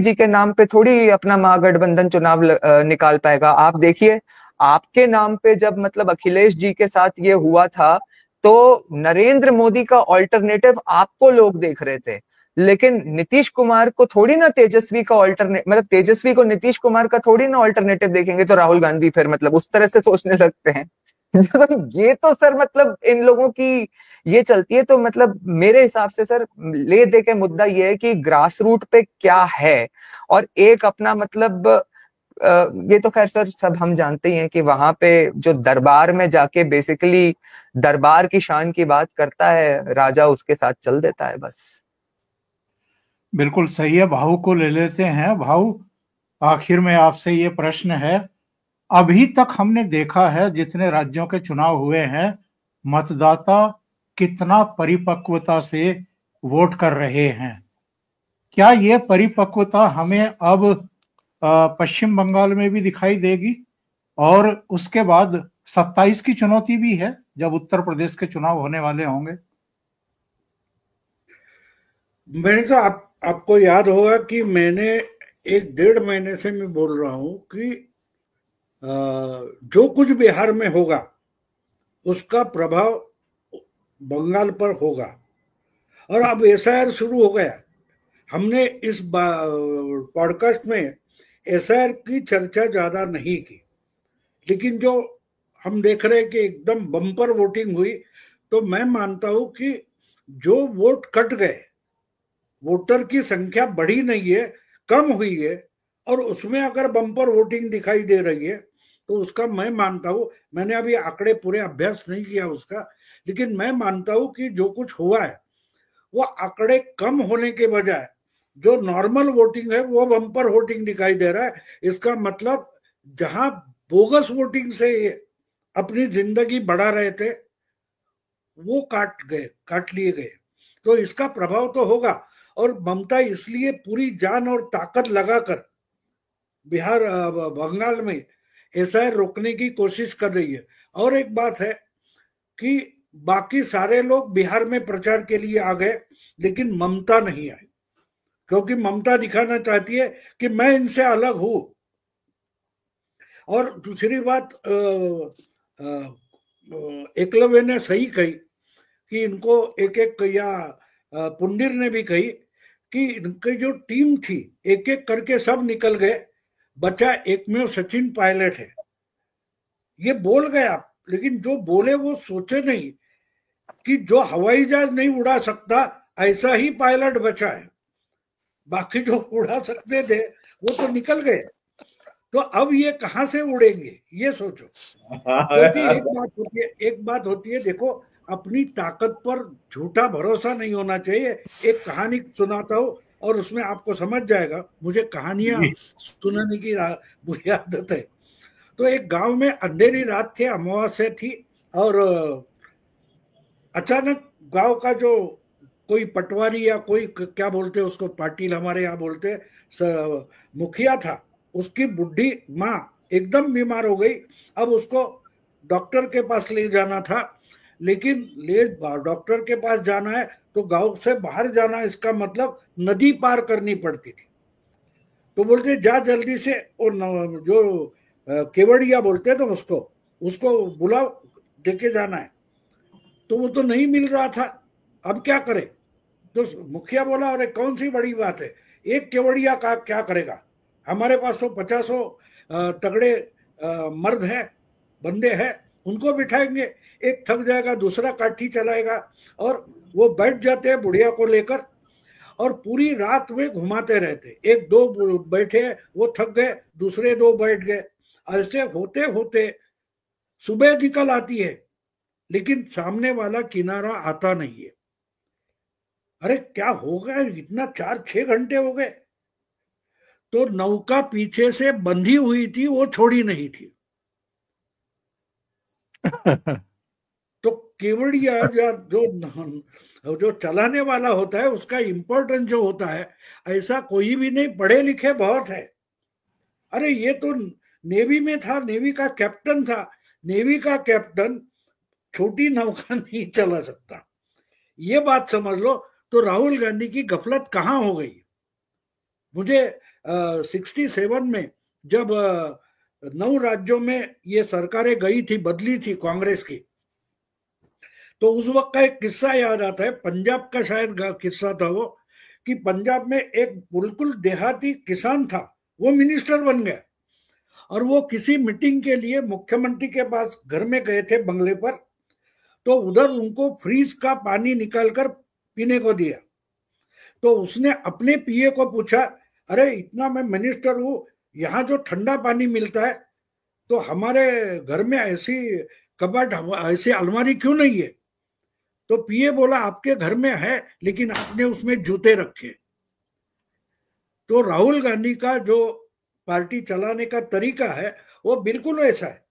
जी के नाम पे थोड़ी अपना महागठबंधन चुनाव निकाल पाएगा। आप देखिए आपके नाम पे जब मतलब अखिलेश जी के साथ ये हुआ था तो नरेंद्र मोदी का ऑल्टरनेटिव आपको लोग देख रहे थे, लेकिन नीतीश कुमार को थोड़ी ना तेजस्वी का ऑल्टरनेट, मतलब तेजस्वी को नीतीश कुमार का थोड़ी ना ऑल्टरनेटिव देखेंगे, तो राहुल गांधी फिर मतलब उस तरह से सोचने लगते हैं। ये तो सर मतलब इन लोगों की ये चलती है। तो मतलब मेरे हिसाब से सर ले दे के मुद्दा ये है कि ग्रास रूट पे क्या है, और एक अपना मतलब ये तो खैर सर सब हम जानते ही हैं कि वहां पे जो दरबार में जाके बेसिकली दरबार की शान की बात करता है राजा, उसके साथ चल देता है बस। बिल्कुल सही है, भाऊ को ले लेते हैं। भाऊ, आखिर में आपसे ये प्रश्न है, अभी तक हमने देखा है जितने राज्यों के चुनाव हुए हैं, मतदाता कितना परिपक्वता से वोट कर रहे हैं। क्या ये परिपक्वता हमें अब पश्चिम बंगाल में भी दिखाई देगी? और उसके बाद 27 की चुनौती भी है जब उत्तर प्रदेश के चुनाव होने वाले होंगे। मैंने तो आपको याद होगा कि मैंने 1-1.5 महीने से मैं बोल रहा हूं कि जो कुछ बिहार में होगा उसका प्रभाव बंगाल पर होगा। और अब एसआईआर शुरू हो गया। हमने इस पॉडकास्ट में एसआईआर की चर्चा ज्यादा नहीं की, लेकिन जो हम देख रहे हैं कि एकदम बम्पर वोटिंग हुई, तो मैं मानता हूं कि जो वोट कट गए, वोटर की संख्या बढ़ी नहीं है, कम हुई है, और उसमें अगर बम्पर वोटिंग दिखाई दे रही है तो उसका मैं मानता हूं, मैंने अभी आंकड़े पूरे अभ्यास नहीं किया उसका, लेकिन मैं मानता हूं कि जो कुछ हुआ है वो आंकड़े कम होने के बजाय जो नॉर्मल वोटिंग है वो बम्पर वोटिंग दिखाई दे रहा है। इसका मतलब जहां बोगस वोटिंग से अपनी जिंदगी बढ़ा रहे थे वो काट लिए गए, तो इसका प्रभाव तो होगा। और ममता इसलिए पूरी जान और ताकत लगाकर बिहार बंगाल में एसआईआर रोकने की कोशिश कर रही है। और एक बात है कि बाकी सारे लोग बिहार में प्रचार के लिए आ गए, लेकिन ममता नहीं आई, क्योंकि ममता दिखाना चाहती है कि मैं इनसे अलग हूं। और दूसरी बात, एकलव्य ने सही कही कि इनको एक एक, या पुंडीर ने भी कही कि इनकी जो टीम थी एक एक करके सब निकल गए, बचा एकमेव सचिन पायलट है। ये बोल गए आप, लेकिन जो बोले वो सोचे नहीं कि जो हवाई जहाज नहीं उड़ा सकता ऐसा ही पायलट बचा है, बाकी जो उड़ा सकते थे वो तो निकल गए। तो अब ये कहां से उड़ेंगे ये सोचो। क्योंकि एक बात होती है, देखो अपनी ताकत पर झूठा भरोसा नहीं होना चाहिए। एक कहानी सुनाता हूँ और उसमें आपको समझ जाएगा, मुझे कहानियां सुनाने की बुरी आदत है। तो एक गांव में अंधेरी रात थी, अमावस्या थी, और अचानक गांव का जो कोई पटवारी या कोई क्या बोलते हैं उसको, पाटिल हमारे यहाँ बोलते हैं, मुखिया था, उसकी बुढ़ी माँ एकदम बीमार हो गई। अब उसको डॉक्टर के पास ले जाना था, लेकिन डॉक्टर के पास जाना है तो गांव से बाहर जाना, इसका मतलब नदी पार करनी पड़ती थी। तो बोलते जा जल्दी से, और जो केवड़िया बोलते हैं ना उसको बुलाओ, देके जाना है। तो वो तो नहीं मिल रहा था, अब क्या करे? तो मुखिया बोला, अरे कौन सी बड़ी बात है, एक केवड़िया का क्या करेगा, हमारे पास तो 50 तगड़े मर्द हैं, बंदे हैं, उनको बिठाएंगे, एक थक जाएगा दूसरा काठी चलाएगा। और वो बैठ जाते हैं बुढ़िया को लेकर, और पूरी रात में घुमाते रहते, एक दो बैठे वो थक गए, दूसरे दो बैठ गए, ऐसे होते होते सुबह निकल आती है, लेकिन सामने वाला किनारा आता नहीं है। अरे क्या हो गया, इतना 4-6 घंटे हो गए। तो नौका पीछे से बंधी हुई थी, वो छोड़ी नहीं थी। तो केवड़िया जो चलाने वाला होता है उसका इंपॉर्टेंस जो होता है, ऐसा कोई भी नहीं, पढ़े लिखे बहुत है। अरे ये तो नेवी में था, नेवी का कैप्टन था, नेवी का कैप्टन छोटी नौका नहीं चला सकता, ये बात समझ लो। तो राहुल गांधी की गफलत कहाँ हो गई? मुझे 67 में जब 9 राज्यों में ये सरकारें गई थी, बदली थी कांग्रेस की, तो उस वक्त का एक किस्सा याद आता है, पंजाब का शायद किस्सा था वो, कि पंजाब में एक बिल्कुल देहाती किसान था, वो मिनिस्टर बन गया, और वो किसी मीटिंग के लिए मुख्यमंत्री के पास घर में गए थे बंगले पर, तो उधर उनको फ्रीज का पानी निकालकर पीने को दिया। तो उसने अपने पीए को पूछा, अरे इतना मैं मिनिस्टर हूं, यहाँ जो ठंडा पानी मिलता है तो हमारे घर में ऐसी कबाट, ऐसी अलमारी क्यों नहीं है? तो पीए बोला, आपके घर में है, लेकिन आपने उसमें जूते रखे। तो राहुल गांधी का जो पार्टी चलाने का तरीका है वो बिल्कुल ऐसा है,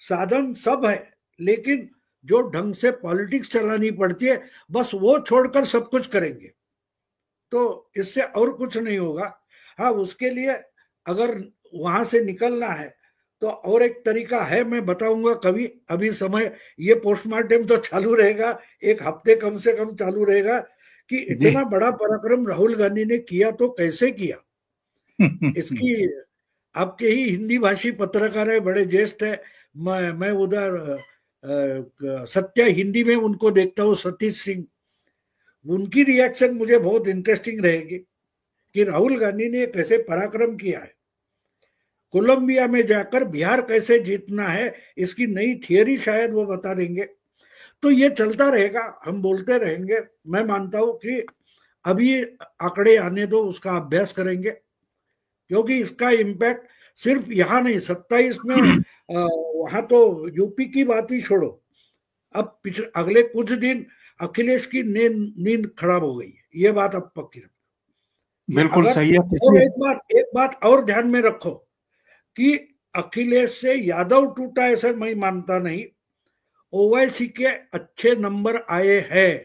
साधन सब है, लेकिन जो ढंग से पॉलिटिक्स चलानी पड़ती है, बस वो छोड़कर सब कुछ करेंगे, तो इससे और कुछ नहीं होगा। हाँ, उसके लिए अगर वहां से निकलना है तो और एक तरीका है, मैं बताऊंगा कभी। अभी समय, ये पोस्टमार्टम तो चालू रहेगा, एक हफ्ते कम से कम चालू रहेगा कि इतना बड़ा पराक्रम राहुल गांधी ने किया तो कैसे किया। इसकी आपके ही हिंदी भाषी पत्रकार है, बड़े ज्येष्ठ है, मैं उधर सत्या हिंदी में उनको देखता हूँ, सतीश सिंह, उनकी रिएक्शन मुझे बहुत इंटरेस्टिंग रहेगी कि राहुल गांधी ने कैसे पराक्रम किया है। कोलंबिया में जाकर बिहार कैसे जीतना है, इसकी नई थियरी शायद वो बता देंगे। तो ये चलता रहेगा, हम बोलते रहेंगे। मैं मानता हूं कि अभी आंकड़े आने दो, उसका अभ्यास करेंगे, क्योंकि इसका इम्पैक्ट सिर्फ यहाँ नहीं, 27 में वहां तो यूपी की बात ही छोड़ो, अब अगले कुछ दिन अखिलेश की नींद खराब हो गई, ये बात अब पक्की रखो। बिल्कुल सही है। और एक बात और ध्यान में रखो कि अखिलेश से यादव टूटा ऐसा मैं मानता नहीं, ओवैसी के अच्छे नंबर आए हैं,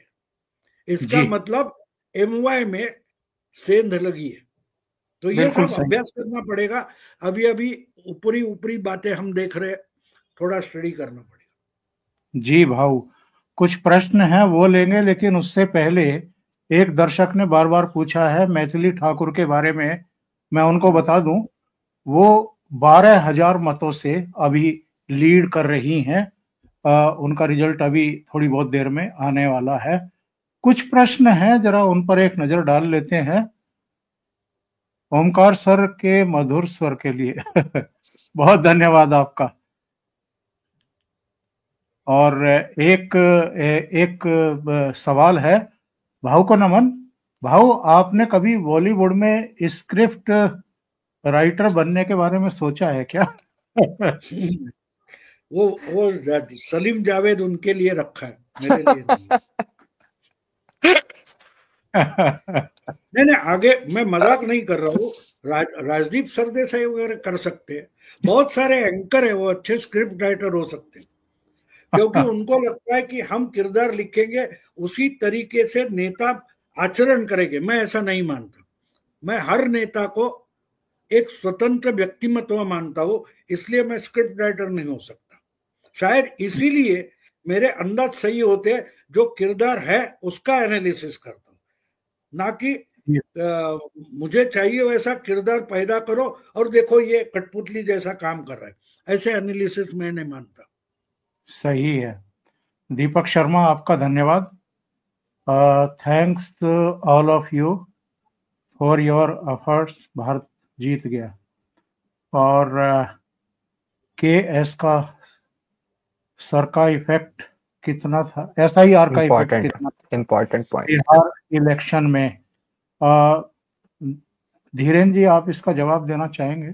इसका मतलब एमवाई में सेंध लगी है। तो ये सब अभ्यास करना पड़ेगा। अभी अभी ऊपरी बातें हम देख रहे हैं, थोड़ा स्टडी करना पड़ेगा। जी भाऊ, कुछ प्रश्न हैं वो लेंगे, लेकिन उससे पहले एक दर्शक ने बार बार पूछा है मैथिली ठाकुर के बारे में, मैं उनको बता दूं, वो 12,000 मतों से अभी लीड कर रही हैं। उनका रिजल्ट अभी थोड़ी बहुत देर में आने वाला है। कुछ प्रश्न हैं, जरा उन पर एक नजर डाल लेते हैं। ओमकार सर के मधुर स्वर के लिए बहुत धन्यवाद आपका। और एक सवाल है, भाऊ को नमन। भाऊ, आपने कभी बॉलीवुड में स्क्रिप्ट राइटर बनने के बारे में सोचा है क्या? वो सलीम जावेद उनके लिए रखा है, मेरे लिए नहीं। नहीं, आगे मैं मजाक नहीं कर रहा हूँ। राजदीप सरदेसाई वगैरह कर सकते हैं, बहुत सारे एंकर है, वो अच्छे स्क्रिप्ट राइटर हो सकते हैं, क्योंकि उनको लगता है कि हम किरदार लिखेंगे उसी तरीके से नेता आचरण करेंगे। मैं ऐसा नहीं मानता, मैं हर नेता को एक स्वतंत्र व्यक्तिमत्व मानता हूं, इसलिए मैं स्क्रिप्ट राइटर नहीं हो सकता। शायद इसीलिए मेरे अंदाज सही होते, जो किरदार है उसका एनालिसिस करता हूं, ना कि मुझे चाहिए वैसा किरदार पैदा करो और देखो ये कठपुतली जैसा काम कर रहा है, ऐसे एनालिसिस मैं नहीं मानता। सही है। दीपक शर्मा, आपका धन्यवाद। Thanks all of you for your efforts. Bharat जीत गया। और KS का सर का इफेक्ट कितना था, SIR का इफेक्ट कितना, इम्पोर्टेंट पॉइंट बिहार इलेक्शन में? धीरेन्द्र जी, आप इसका जवाब देना चाहेंगे?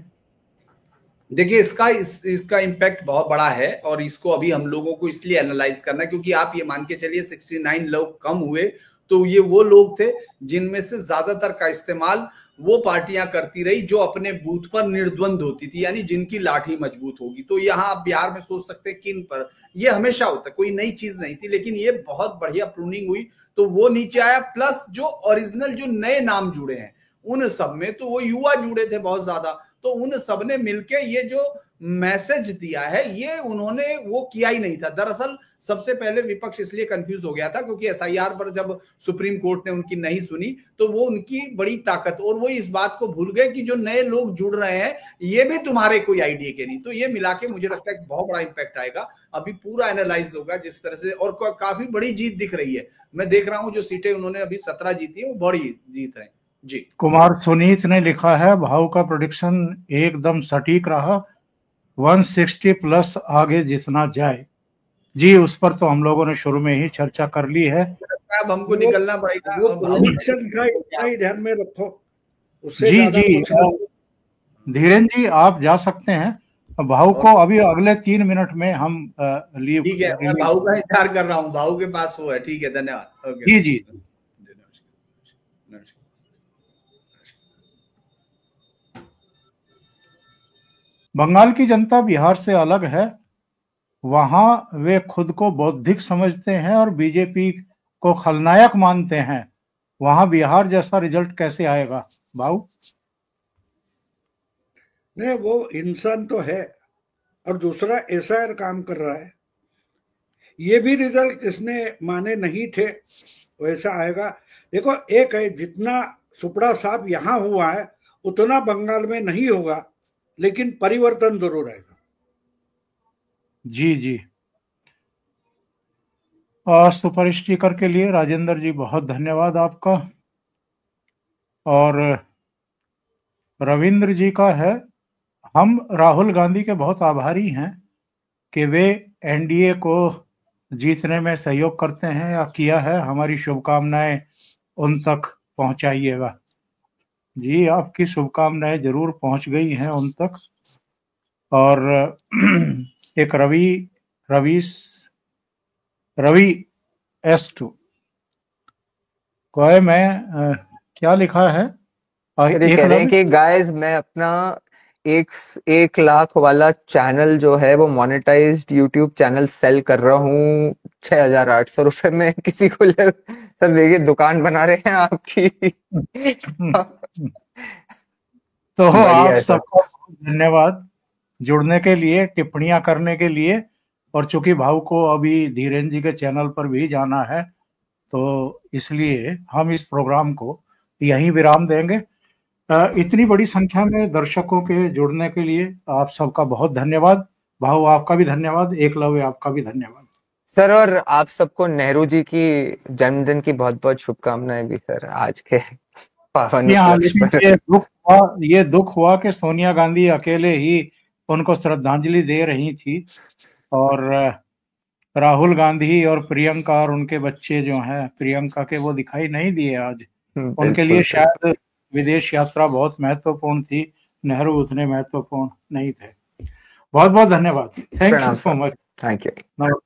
देखिए, इसका इम्पैक्ट बहुत बड़ा है, और इसको अभी हम लोगों को इसलिए एनालाइज करना है क्योंकि आप ये मान के चलिए 69 लोग कम हुए, तो ये वो लोग थे जिनमें से ज्यादातर का इस्तेमाल वो पार्टियां करती रही जो अपने बूथ पर निर्द्वंद होती थी, यानी जिनकी लाठी मजबूत होगी। तो यहाँ आप बिहार में सोच सकते हैं किन पर, ये हमेशा होता है, कोई नई चीज नहीं थी, लेकिन ये बहुत बढ़िया प्रूनिंग हुई तो वो नीचे आया। प्लस जो ओरिजिनल जो नए नाम जुड़े हैं उन सब में तो वो युवा जुड़े थे बहुत ज्यादा, तो उन सब ने मिलके ये जो मैसेज दिया है ये उन्होंने वो किया ही नहीं था। दरअसल सबसे पहले विपक्ष इसलिए कंफ्यूज हो गया था क्योंकि SIR पर जब सुप्रीम कोर्ट ने उनकी नहीं सुनी तो वो उनकी बड़ी ताकत, और वो इस बात को भूल गए कि जो नए लोग जुड़ रहे हैं ये भी तुम्हारे कोई आइडिया के नहीं। तो ये मिला के मुझे लगता है कि बहुत बड़ा इंपैक्ट आएगा। अभी पूरा एनालाइज होगा जिस तरह से, और काफी बड़ी जीत दिख रही है। मैं देख रहा हूँ जो सीटें उन्होंने अभी 17 जीती है वो बड़ी जीत रहे हैं। जी, कुमार सुनीत ने लिखा है, भाव का प्रेडिक्शन एकदम सटीक रहा, 160 प्लस आगे जितना जाए। जी, उस पर तो हम लोगों ने शुरू में ही चर्चा कर ली है। अब हमको निकलना पड़ेगा, वो प्रेडिक्शन का इतना ही ध्यान में रखो, उससे जी धीरेन्द्र जी आप जा सकते हैं। भाऊ को अभी अगले 3 मिनट में हम लीव। ठीक है, मैं भाऊ का इंतजार कर रहा हूँ, भाऊ के पास वो है। ठीक है, धन्यवाद। जी जी, बंगाल की जनता बिहार से अलग है। वहां वे खुद को बौद्धिक समझते हैं और बीजेपी को खलनायक मानते हैं। वहां बिहार जैसा रिजल्ट कैसे आएगा भाऊ? नहीं, वो इंसान तो है और दूसरा एसआईआर काम कर रहा है। ये भी रिजल्ट इसने माने नहीं थे वैसा आएगा। देखो, एक है, जितना सुपड़ा साफ यहाँ हुआ है उतना बंगाल में नहीं होगा, लेकिन परिवर्तन जरूर आएगा। जी जी। और सुपर स्टिकर के लिए राजेंद्र जी बहुत धन्यवाद आपका। और रविंद्र जी का है, हम राहुल गांधी के बहुत आभारी हैं कि वे एनडीए को जीतने में सहयोग करते हैं या किया है। हमारी शुभकामनाएं उन तक पहुंचाइएगा। जी, आपकी शुभकामनाएं जरूर पहुंच गई हैं उन तक। और एक रवि S2 कोई में क्या लिखा है? कह रहे हैं कि गाइस मैं अपना 1 लाख वाला चैनल जो है वो मोनेटाइज्ड यूट्यूब चैनल सेल कर रहा हूँ 6,800 रुपए में। किसी को सर देखिए दुकान बना रहे हैं आपकी। तो आप सबको धन्यवाद जुड़ने के लिए, टिप्पणियां करने के लिए। और चूंकि भाऊ को अभी धीरेन्द्र जी के चैनल पर भी जाना है तो इसलिए हम इस प्रोग्राम को यहीं विराम देंगे। इतनी बड़ी संख्या में दर्शकों के जुड़ने के लिए आप सबका बहुत धन्यवाद। भाऊ आपका भी धन्यवाद, एकलव्य आपका भी धन्यवाद सर। और आप सबको नेहरू जी की जन्मदिन की बहुत बहुत शुभकामनाएं भी सर आज के पावन उपलक्ष्य पर। ये दुख हुआ कि सोनिया गांधी अकेले ही उनको श्रद्धांजलि दे रही थी और राहुल गांधी और प्रियंका और उनके बच्चे जो हैं प्रियंका के, वो दिखाई नहीं दिए आज। उनके लिए शायद विदेश यात्रा बहुत महत्वपूर्ण थी, नेहरू उतने महत्वपूर्ण नहीं थे। बहुत बहुत धन्यवाद। Thank you so much. Thank you.